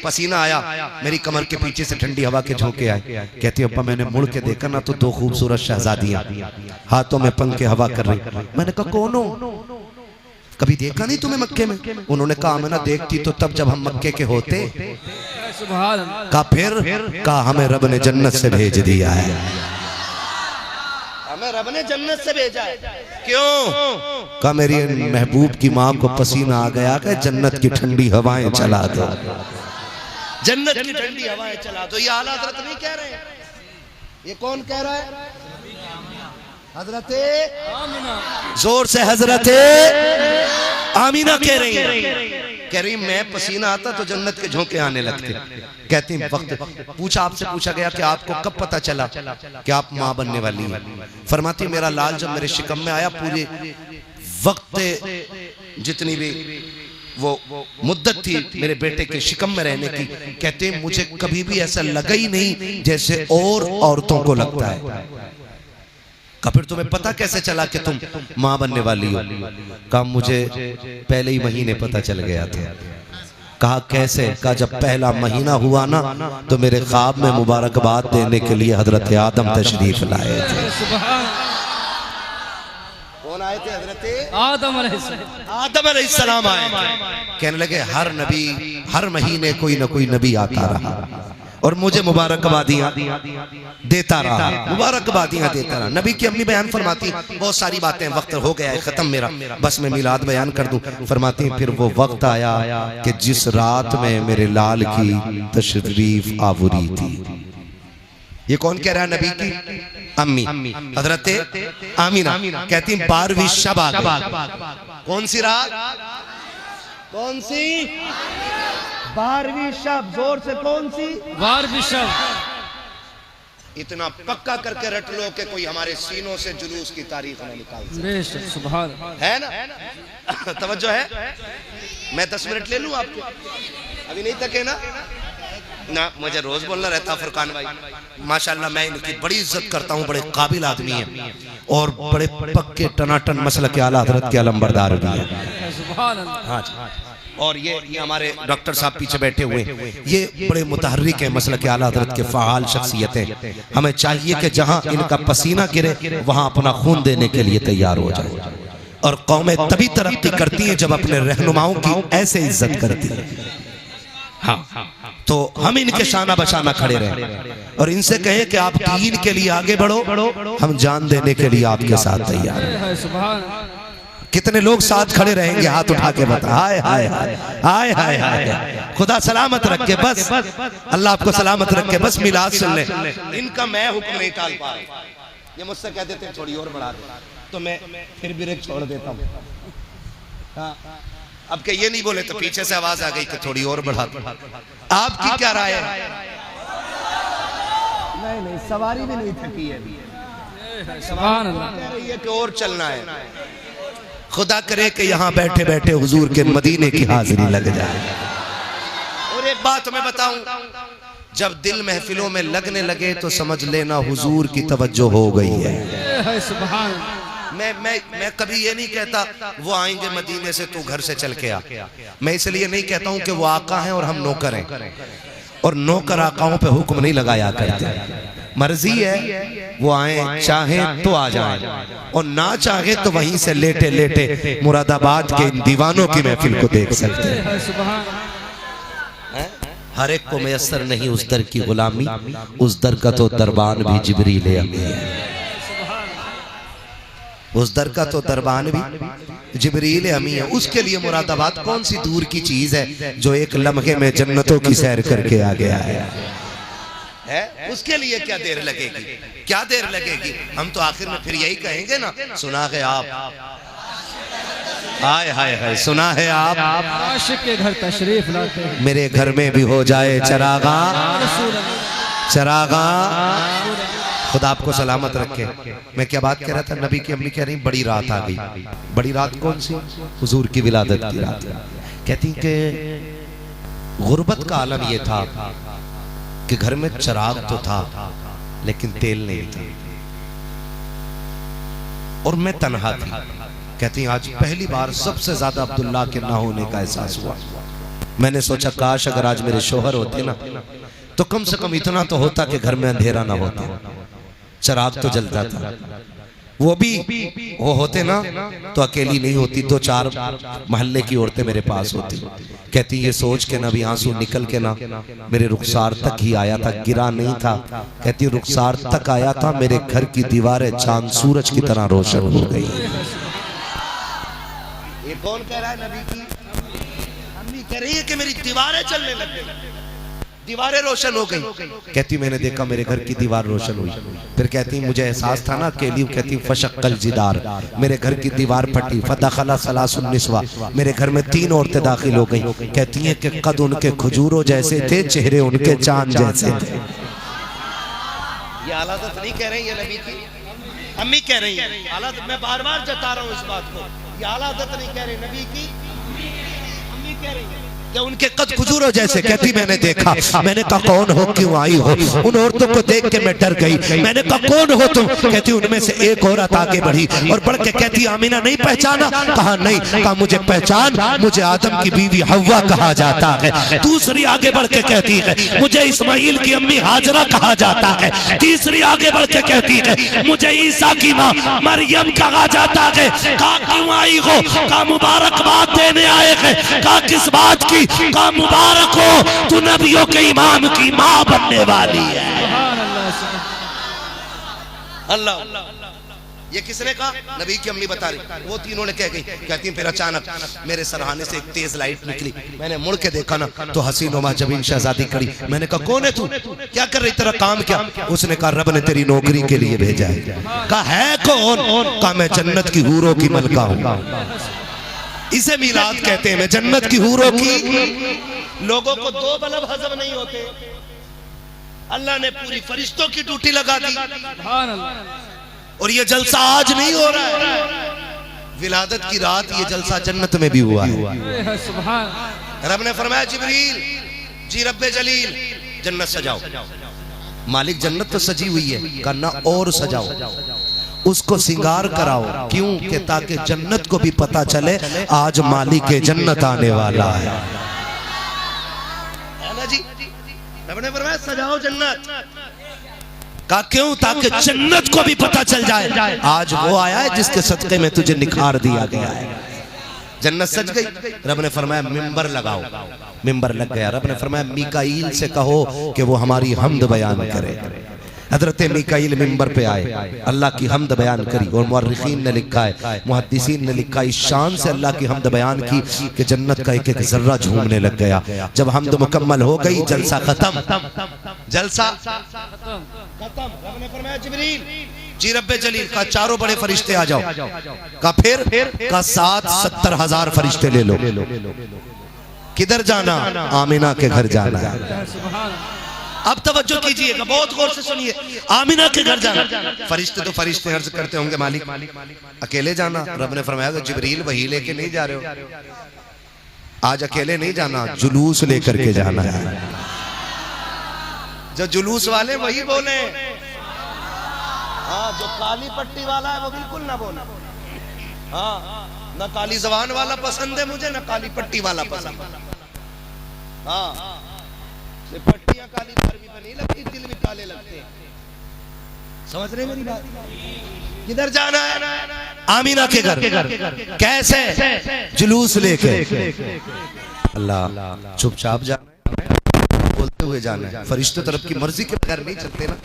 Speaker 1: पसीना आया, मेरी कमर के पीछे से ठंडी हवा के झोंके आए। कहती अब्बा मैंने मुड़ के देखा ना तो दो खूबसूरत शहजादियां हाथों में पंखे हवा कर रही। मैंने कहा कौन हो? कभी देखा नहीं तुम्हें मक्के में? उन्होंने कहा मैं ना देखती तो तब जब हम मक्के के होते। कहा फिर? कहा हमें रब ने जन्नत से भेज दिया है, हमें रब ने जन्नत से भेजा है। क्यों? कहा मेरी महबूब की माँ को पसीना आ गया कि जन्नत की ठंडी हवाएं चला दो, जन्नत की ठंडी हवाएं चला दो। ये आला हज़रत नहीं कह रहे, ये कौन कह रहा है? हज़रते जोर से हज़रते आमीना कह रही है। कह रही मैं पसीना आता तो जन्नत के झोंके आने लगते। कहती वक्त पूछा, आपसे पूछा गया कि आपको कब पता चला कि आप माँ बनने वाली हैं? फरमाती मेरा लाल जब मेरे शिकम में आया, पूरे वक्त जितनी भी वो मुद्दत थी मेरे बेटे के शिकम में रहने की, कहते मुझे कभी भी ऐसा लगा ही नहीं जैसे और औरतों को लगता है। का फिर तुम्हें पता कैसे चला कि तुम माँ बनने वाली हो? कहा मुझे पहले ही महीने पता चल गया था। कहा कैसे? कहा जब पहला महीना हुआ ना तो मेरे ख्वाब में मुबारकबाद देने के लिए हजरत आदम तशरीफ लाए थे। कौन आए थे? हजरत आदम अलैहिस्सलाम आए थे। कहने लगे हर नबी हर महीने कोई ना कोई नबी आता रहा और मुझे मुबारकबादियां देता रहा, मुबारकबादियां देता रहा। नबी की अम्मी बयान फरमाती बहुत सारी बातें, वक्त हो गया है खत्म मेरा, बस मैं मिलाद बयान कर दूं। फरमाती फिर वो वक्त आया कि जिस रात में मेरे लाल की तशरीफ आवरी थी। ये कौन कह रहा है? नबी की अम्मी हजरत आमीना कहती 12वीं शब आ गई। कौन सी रात? कौन सी? 12वीं शब। जोर से कौन सी?
Speaker 2: 12वीं शब।
Speaker 1: इतना पक्का करके रट लो कि कोई हमारे सीनों से जुलूस की तारीख न निकाल सके।
Speaker 2: सुभान
Speaker 1: है ना? तवज्जो है? मैं 10 मिनट ले लूं आपको? अभी नहीं थके ना? ना मुझे रोज बोलना रहता फुरकान भाई। माशाल्लाह मैं इनकी बड़ी इज्जत करता हूँ, बड़े काबिल आदमी हैं और बड़े पक्के टनाटन मसलक के आला हजरत के अलमबरदार भी हैं। हाँ जी। और ये हमारे डॉक्टर साहब पीछे बैठे हुए, ये बड़े मुतहर्रिक हैं, मसलक आला हजरत के फ़आल शख्सियतें। हमें चाहिए कि जहाँ इनका पसीना गिरे वहाँ अपना खून देने के लिए तैयार हो जाए। और कौमें तभी तरक्की करती हैं जब अपने रहनुमाओं की ऐसे इज्जत करती है। हाँ, तो हम इनके शाना बशाना खड़े रहें और इनसे कहें कि आप दीन के लिए आगे बढ़ो, हम जान देने के लिए आपके साथ तैयार हैं। कितने लोग साथ खड़े रहेंगे? हाथ उठा के बता। हाय हाय हाय हाय हाय हाय। खुदा सलामत रखे, बस अल्लाह आपको सलामत रखे। बस मिलाद सुन ले। इनका मैं हुक्म नहीं टाल पा रहा। ये मुझसे कह देते थोड़ी और बढ़ा दे, तो मैं फिर ब्रेक छोड़ देता हूँ। हाँ, अब के ये नहीं बोले तो पीछे से आवाज आ गई कि थोड़ी और बढ़ा दो। आपकी क्या राय है? नहीं नहीं, सवारी भी नहीं थकी है।
Speaker 2: सुभान अल्लाह।
Speaker 1: कह रही है कि और चलना है। खुदा करे कि यहाँ बैठे बैठे हुजूर के मदीने की हाजिरी लग जाए। और एक बात मैं बताऊं, जब दिल महफिलों में लगने लगे तो समझ लेना हुजूर की तवज्जो हो गई है।
Speaker 2: सुभान।
Speaker 1: मैं कभी ये नहीं कहता वो आएंगे मदीने से तू घर से चल के आ। मैं इसलिए नहीं कहता हूं कि वो आका हैं और हम नौकर हैं, और नौकर आकाओं पे हुक्म नहीं लगाया करते। मर्जी है वो आए, चाहे तो आ जाए और ना चाहे तो वहीं से लेटे लेटे मुरादाबाद के इन दीवानों की महफिल को देख सकते हैं। हर एक को मैसर नहीं उस दर की गुलामी, उस दर का तो दरबान भी जिब्रील अमी है। उस दर का तो दरबान भी जिब्रील अमी है। उसके लिए मुरादाबाद कौन सी दूर की चीज है जो एक लम्हे में जन्नतों की सैर करके आ गया है? उसके लिए क्या देर लगेगी? क्या देर लगेगी? हम तो आखिर में फिर यही कहेंगे ना, सुना है आप, हाय हाय हाय, सुना है आप
Speaker 2: आशिक के घर तशरीफ लाते हैं।
Speaker 1: मेरे घर में भी हो जाए चरागा, चरागा। खुदा आपको सलामत रखे। मैं क्या बात कह रहा था? नबी की अम्मी कह रही बड़ी रात आ गई। बड़ी रात कौन सी? हुजूर की विलादत की रात। कहती कि गुर्बत का आलम ये था कि घर में चिराग तो था लेकिन तेल नहीं था और मैं तन्हा थी। कहती आज पहली बार सबसे ज्यादा अब्दुल्ला के ना होने का एहसास हुआ। मैंने सोचा काश अगर आज मेरे शोहर होते ना तो कम से कम इतना तो होता कि घर में अंधेरा ना होता, चिराग तो जलता था। वो भी वो होते ना तो अकेली नहीं होती, 2-4 मोहल्ले की औरतें मेरे पास होती। कहती ये सोच के ना भी आंसू निकल के ना मेरे रुखसार तक ही आया था, गिरा नहीं था। कहती रुखसार तक आया था, मेरे घर की दीवारें चांद सूरज की तरह रोशन हो गई। ये कौन कह रहा है? नबी की अम्मी कह रही है कि मेरी दीवारें चलने लग गई, दीवारें रोशन हो गई।
Speaker 4: कहती मैंने देखा मेरे घर की दीवार रोशन हुई। फिर कहती मुझे एहसास था ना अकेली, कहती फशक्कल जिदार, मेरे घर की दीवार फटी, फदखला सलासुन निस्वा, मेरे घर में 3 औरतें दाखिल हो गई। कहती हैं कि कद उनके खजूरों जैसे थे, चेहरे उनके चांद जैसे थे।
Speaker 1: ये आलादत नहीं कह रही है नबी की, अम्मी कह रही है। आलादत मैं बार बार जता रहा हूँ इस बात को, ये आलादत नहीं कह रही नबी की, अम्मी कह रही है
Speaker 4: कि उनके कद खजूरों जैसे। कहती मैंने देखा, मैंने कहा कौन हो, क्यों आई हो? उन औरतों को देख के मैं डर गई। मैंने कहा कौन हो तुम? कहती उनमें से एक औरत आगे बढ़ी और बढ़ के कहती आमीना नहीं पहचाना? कहा नहीं। कहा मुझे पहचान, मुझे आदम की बीवी हव्वा कहा जाता है। दूसरी आगे बढ़ के कहती है मुझे इस्माइल की अम्मी हाजरा कहा जाता है। तीसरी आगे बढ़ के कहती है मुझे ईसा की माँ मरियम कहा जाता है। कहा क्यों आई हो? कहा मुबारकबाद देने आए हैं। कहा किस बात की? का मुबारक हो, तू नबियों के इमाम की मां बनने वाली है।
Speaker 1: अल्लाह, ये किसने कहा? नबी की अम्मी बता रही। वो तीनों ने कह गई। कहती फिर अचानक मेरे सरहाने से एक तेज लाइट निकली, मैंने मुड़ के देखा ना तो हसीन व माजबीन शहजादी खड़ी। मैंने कहा कौन है तू, क्या कर रही, तेरा काम क्या? उसने कहा रब ने तेरी नौकरी के लिए भेजा है। कहा है कौन? कहा मैं जन्नत की हूरों की मलका हूं। इसे मिलाद कहते हैं। मैं जन्नत की हूरों की। लोगों को 2 बल्ब हजम नहीं होते, अल्लाह ने पूरी फरिश्तों की ड्यूटी लगा दी।
Speaker 4: और ये जलसा आज नहीं हो रहा है, विलादत की रात ये जलसा जन्नत में भी हुआ है।
Speaker 1: रब ने फरमाया जिब्रील जी रब्बे जलील जन्नत सजाओ।
Speaker 4: मालिक जन्नत तो सजी हुई है, करना और सजाओ, उसको सिंगार कराओ। क्यों? कि ताकि जन्नत को भी पता चले आज मालिक के जन्नत आने वाला है
Speaker 1: ना जी। रब ने फरमाया सजाओ जन्नत।
Speaker 4: का क्यों? ताकि जन्नत को भी पता चल जाए आज वो आया है जिसके सदक़े में तुझे निखार दिया गया है। जन्नत सज गई। रब ने फरमाया मिंबर लगाओ। मिंबर लग गया। रब ने फरमाया मीकाईल से कहो कि वो हमारी हमद बयान करे। हजरत मीकाईल मिंबर पे आए, अल्लाह की हमद बयान करी। और मुअर्रिखीन ने लिखा है, मुहद्दिसीन ने लिखा इस शान से अल्लाह की हमद बयान की कि जन्नत का एक एक जर्रा झूमने लग गया। जब हमद मुकम्मल हो गई, जलसा खत्म। जलसा
Speaker 1: खत्म। रब ने फरमाया जिब्रील
Speaker 4: जी रब्बे जलील का 4 बड़े फरिश्ते आ जाओ। का फिर का 70,000 फरिश्ते ले लो। किधर जाना? आमिना के घर जाना है। अब तवज्जो कीजिएगा, बहुत गौर से सुनिए। आमिना के घर जाना। फरिश्ते तो फरिश्ते अर्ज करते होंगे मालिक अकेले जाना? रब ने फरमाया जिब्रील वही लेके नहीं जा रहे हो, आज अकेले नहीं जाना, जुलूस लेकर के जाना है।
Speaker 1: जो जुलूस वाले वही बोले, हाँ जो काली पट्टी वाला है वो बिल्कुल ना बोले। हाँ ना काली जबान वाला पसंद है मुझे, ना काली पट्टी वाला पसंद है। हाँ पट्टियां काली भी नहीं लगती, दिल भी काले लगते हैं। समझ रहे मेरी बात? किधर जाना है?
Speaker 4: आमीना के घर। कैसे? जुलूस लेके। अल्लाह चुपचाप जाना है, बोलते हुए जाना है। फरिश्ते तरफ की मर्जी के बगैर नहीं चलते ना।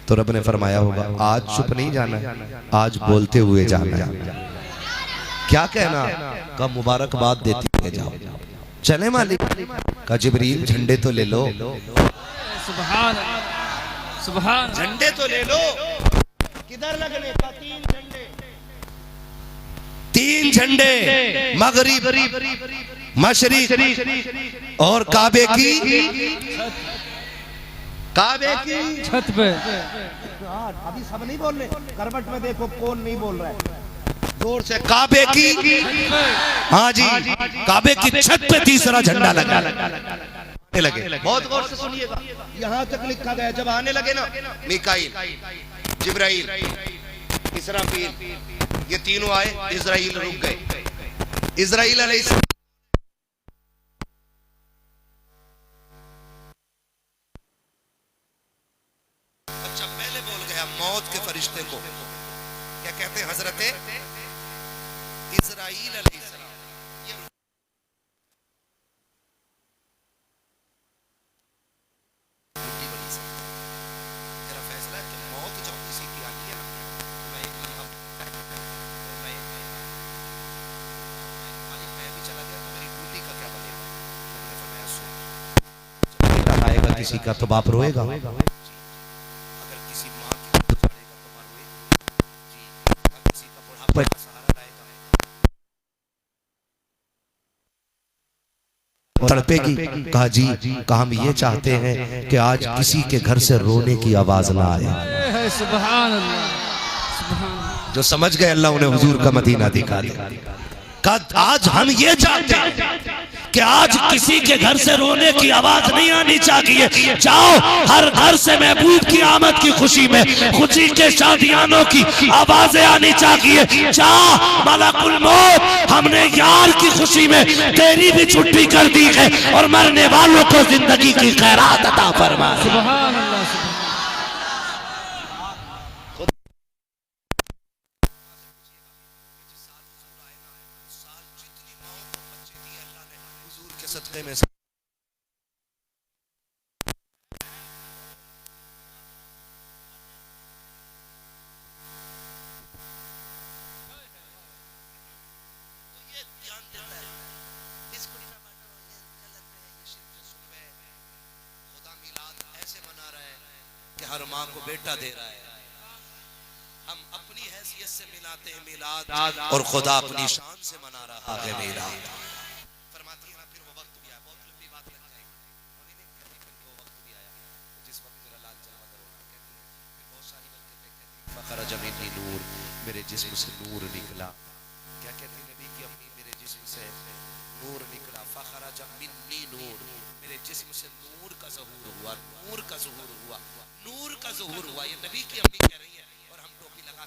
Speaker 4: तो रब ने फरमाया होगा आज चुप नहीं जाना है, आज बोलते हुए जाना है। क्या कहना? का मुबारकबाद देते हुए जाओ। चले मालिक? का जिब्रील झंडे तो ले लो।
Speaker 2: सुभान सुभान।
Speaker 1: झंडे तो ले लो। किधर लगने का? 3 झंडे।
Speaker 4: 3 झंडे, मगरिब, मशरिक और काबे की
Speaker 2: छत पे।
Speaker 1: अभी सब नहीं बोल रहे, करवट में देखो कौन नहीं बोल रहा है जोर से।
Speaker 4: काबे की, हाँ जी, काबे की छत पे तीसरा झंडा लगा लगे।
Speaker 1: बहुत गौर से सुनिएगा, यहाँ तक लिखा गया जब आने लगे ना मीकाईल, जिब्राइल, इसराफील, ये तीनों आए, इजराइल रुक गए। इजराइल अलैहिस्सलाम अच्छा पहले बोल गया मौत के फरिश्ते को। क्या कहते हैं? हजरत इजराइल अलैहिस्सलाम। तेरा फैसला है कि मौत जब किसी की आती है ना, तो मैं एक लम्हा मैं भी चला गया तो मेरी ड्यूटी का क्या बनेगा? मैंने फरमाया सुन, जब
Speaker 4: किसी का तो बाप रोएगा।
Speaker 1: अगर किसी माँ की दूध पड़ेगा तो माँ रोएगी जी, अगर किसी का बुढ़ापा का सहारा रहेगा
Speaker 4: तड़पेगी। कहा जी, कहा हम ये चाहते हैं कि आज किसी के घर से रोने की आवाज ना आए।
Speaker 2: सुभान अल्लाह, सुभान अल्लाह।
Speaker 4: जो समझ गए अल्लाह उन्हें हुजूर का मदीना दिखा दिया। आज हम ये चाहते हैं कि आज किसी के घर से रोने की आवाज नहीं आनी चाहिए। जाओ हर घर से महबूब की आमद की खुशी में खुशी के शादियानों की आवाजें आनी चाहिए। जा मलकुल मौत, हमने यार की खुशी में तेरी भी छुट्टी कर दी है और मरने वालों को जिंदगी की खैरात अता फरमा।
Speaker 2: सुभान अल्लाह, सुभान।
Speaker 1: सदक़े में हर माँ को बेटा दे रहा है। हम अपनी हैसियत से मिलाते हैं मिलाद और खुदा अपनी शान से मना रहा है मिलाद। फरमाती है ना, फिर वो वक्त भी आया, बहुत लंबी बात लग जाएगी, वो वक्त भी आया जिस वक्त मेरा लाल जलवा दरोना कहती है, फिर बहुत सारी बल्कि कहती है फखर जमीनी नूर, मेरे जिस्म से नूर निकला। क्या कहती नबी की अम्मी, मेरे जिस्म से नूर निकला। फखर जमीनी नूर, मेरे जिस्म से नूर का ज़हूर हुआ, नूर का ज़हूर हुआ, नूर का ज़हूर हुआ। ये नबी की अम्मी कह रही है और हम टोपी लगा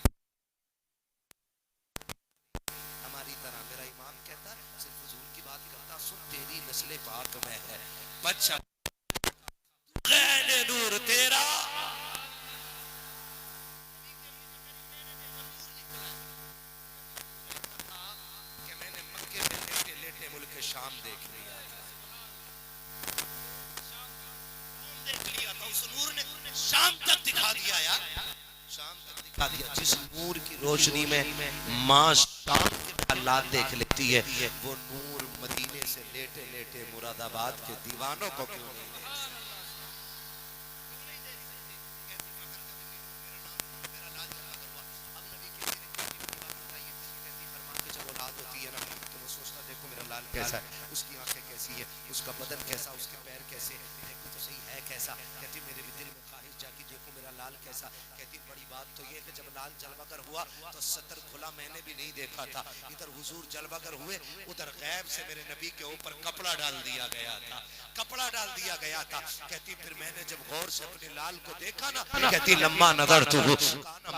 Speaker 1: हमारी तरह। मेरा इमाम कहता सिर्फ हुजूर की बात करता, सुन तेरी नस्ल पाक में है बच्चा नूर तेरा। कि मैंने मक्के में लेटे लेटे मुल्क शाम देख लिया था, उस नूर ने शाम तक दिखा दिया यार, शाम तक दिखा दिया। जिस नूर की रोशनी में माँ शाम के हालात देख लेती है, वो नूर मदीने से लेटे लेटे मुरादाबाद के दीवानों को क्यों नहीं दे? देखो मेरा लाल कैसा है, उसकी आंखें कैसी है, उसका बदन कैसा, उसके पैर कैसे, देखो तो सही है कैसा। कहती मेरे भी दिल में ख्वाहिश जागी, देखो मेरा लाल कैसा। कहती बड़ी बात तो ये कि जब लाल जलवागर हुआ तो सतर खुला मैंने भी नहीं देखा था। इधर हुजूर जलवागर हुए, उधर गैब से मेरे नबी के ऊपर कपड़ा डाल दिया गया था, कपड़ा डाल दिया गया था। कहती फिर मैंने जब गौर से अपने लाल को देखा ना, कहती लम्मा नजर तो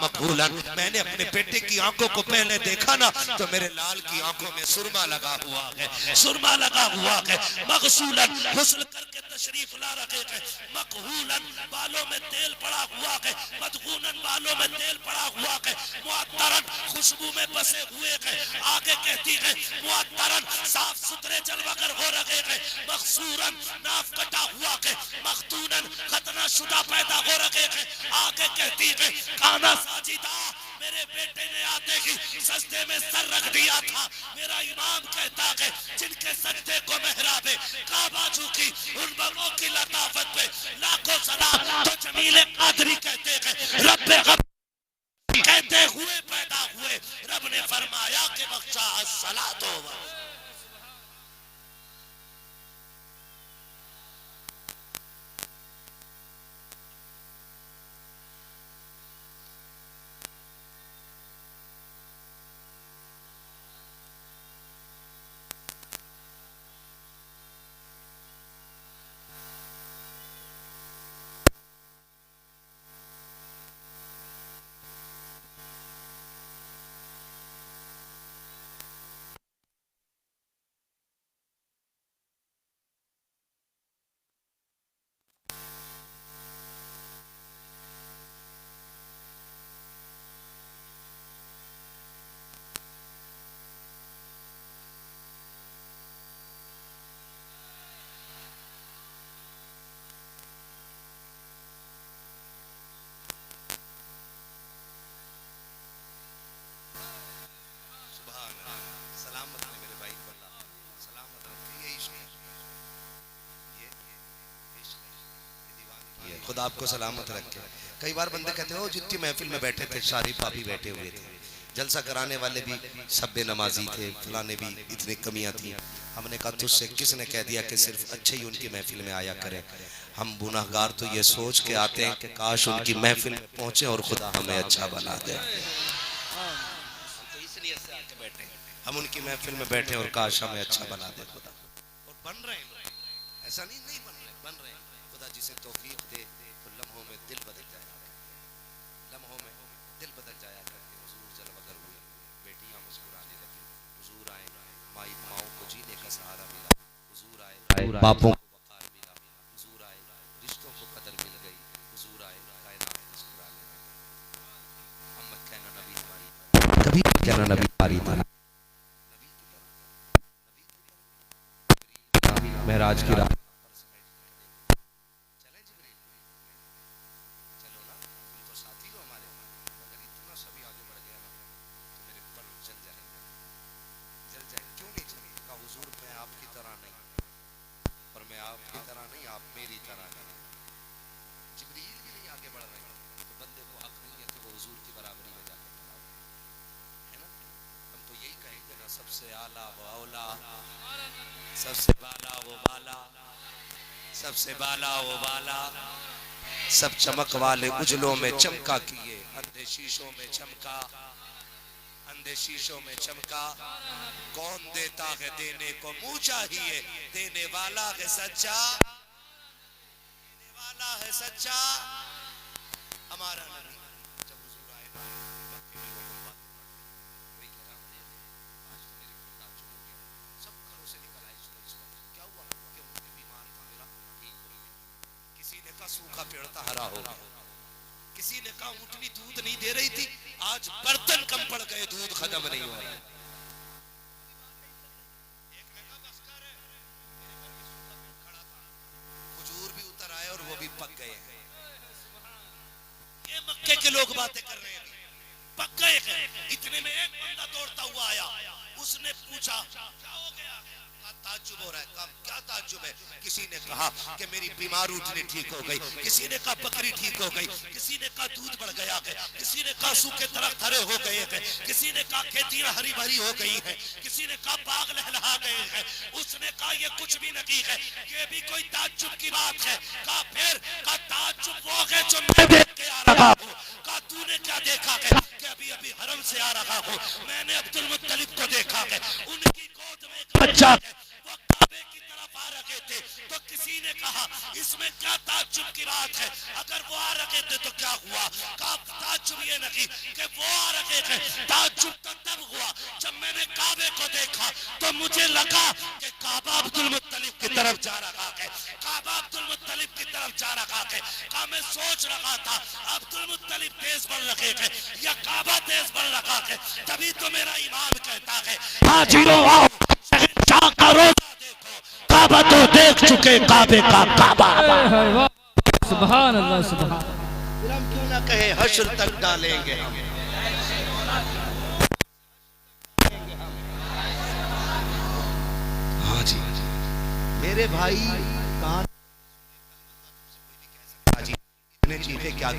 Speaker 1: मकबूलन, मैंने अपने बेटे की आंखों को पहले देखा ना तो मेरे लाल की आंखों में सुरमा लगा हुआ है, सुरमा लगा हुआ है। मगसूलन हुस्न करके तशरीफ ला रखे हैं, मकहूलन बालों में तेल पड़ा हुआ है, मदगूनन बालों में तेल पड़ा हुआ है, मुअत्तरन खुशबू में बसे हुए हैं। आगे कहती है मुअत्तरन साफ सुथरे जलवागर हो रहे हैं, मखसूरन नाफ कटा हुआ है, मखतूनन खतना शुदा पैदा हो रहे हैं। आगे कहती है काना साजिदा, मेरे बेटे ने आते ही सजदे में सर रख दिया था। मेरा इमाम कहता है जिनके सजदे को मेहराबे काबा झुकी, उन बगों की लताफत पे लाखों सलाम। तो जमील कादरी कहते हैं रब्बे गब कहते हुए पैदा हुए, रब ने फरमाया कि बख्शा अस्सलातो व खुदा आपको सलामत रखे। कई बार बंदे कहते हो जितनी महफिल में बैठे थे सारी पापी बैठे हुए थे, जलसा कराने वाले भी सब बेनमाजी थे, फलाने भी इतनी कमियां थी। हमने कहा तुझसे किसने कह दिया कि सिर्फ अच्छे ही उनकी महफिल में आया करें। हम गुनाहगार तो ये सोच के आते हैं कि काश उनकी महफिल में पहुंचे और खुदा हमें अच्छा बना दे। तो इसलिए से आके बैठे हम उनकी महफिल में बैठे और काश हमें अच्छा बना दे खुदा। और बन रहे हैं, ऐसा नहीं बन रहे हैं। खुदा जिसे तौफीक दे तो लम्हों में दिल बदल जाए, लम्हों में दिल बदल जाया करते। हुजूर जलवगर हुए, बेटियां मुस्कुराने लगी, हुजूर आए, माओ को जीने का सहारा मिला, हुजूर आए, बापों को वक़ार मिला, हुजूर आए, रिश्तों को कदर मिल गई, हुजूर आए, कायनात मुस्कुराने लगी। हम कहना नबी हमारी, कभी कहना नबी हमारी तरह, महराज की रात सबसे आला वो औला, सबसे बाला वो बाला, सबसे बाला वो बाला, सब चमक वाले उजलों में चमका किए, अंधे शीशों में चमका, अंधे शीशों में चमका। कौन देता है देने को मुंह चाहिए, देने वाला है सच्चा, देने वाला है सच्चा। हमारा नबी जब हुजूर आए मक्के में लोगों बातें वही कह रहा हूं, आज तो मेरे घर का चुप हो गया, सब घरों से निकल आए। क्या हुआ कि उनके बीमार था मेरा ठीक हो गया, किसी ने कहा सूखा पेड़ था हरा हो गया, किसी ने कहा ऊँटनी दूध नहीं दे रही थी आज बर्तन कम पड़ गए, दूध खत्म नहीं हुआ। एक ने कहा बस कर, मेरे घर में सूखा पेड़ खड़ा था, खजूर भी उतर आए और वो भी पक गए। ये मक्के के लोग बातें कर रहे हैं, पक गए हैं। इतने में एक बंदा दौड़ता हुआ आया, उसने पूछा क्या हो गया, ताज्जुब हो रहा है। कहा क्या ताज्जुब है? किसी ने कहा कि मेरी बीमार उठनी ठीक हो गई, किसी ने कहा बकरी ठीक हो गई, किसी ने कहा दूध बढ़ गया है, किसी ने कहा सूखे दरख्त हरे हो गए हैं, किसी ने कहा खेतियां हरी भरी हो गई हैं, किसी ने कहा बाग लहलहा गए हैं। उसने कहा ये कुछ भी नहीं है, ये भी कोई ताज्जुब की बात है। कहा फिर? कहा ताज्जुब वो है जो मैं देख के आ रहा हूं। कहा तूने क्या देखा है? कि अभी अभी हरम से आ रहा हूं, मैंने अब्दुल मुत्तलिब को देखा है, उनकी गोद में एक बच्चा वो काबे की तरफ आ रहे थे। तो किसी ने कहा इसमें क्या ताज्जुब की बात है, अगर वो आ रहे थे तो क्या हुआ? कहा ताज्जुब ये नहीं कि वो आ रहे थे, ताज्जुब तो तब हुआ जब मैंने काबे को देखा तो मुझे लगा कि काबा अब्दुल मुत्तलिब की तरफ जा रहा है, काबा अब्दुल मुत्तलिब की तरफ जा रहा है। कहा मैं सोच रहा था अब्दुल मुत्तलिब तेज बढ़ रहे थे या काबा तेज बढ़ रहा है, तभी तो मेरा इमाम कहता है हाजिरो आओ करो, काबा तो देख चुके, काबे का काबा।
Speaker 2: सुभान अल्लाह, सुभान।
Speaker 1: फिर हम क्यों ना कहे हश्र तक डालेंगे हम। हाँ जी मेरे भाई कहाँ इतने चीखे क्या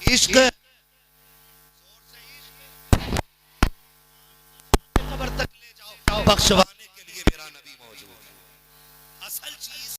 Speaker 1: इश्क कब्र तक ले जाओ, बख्शवा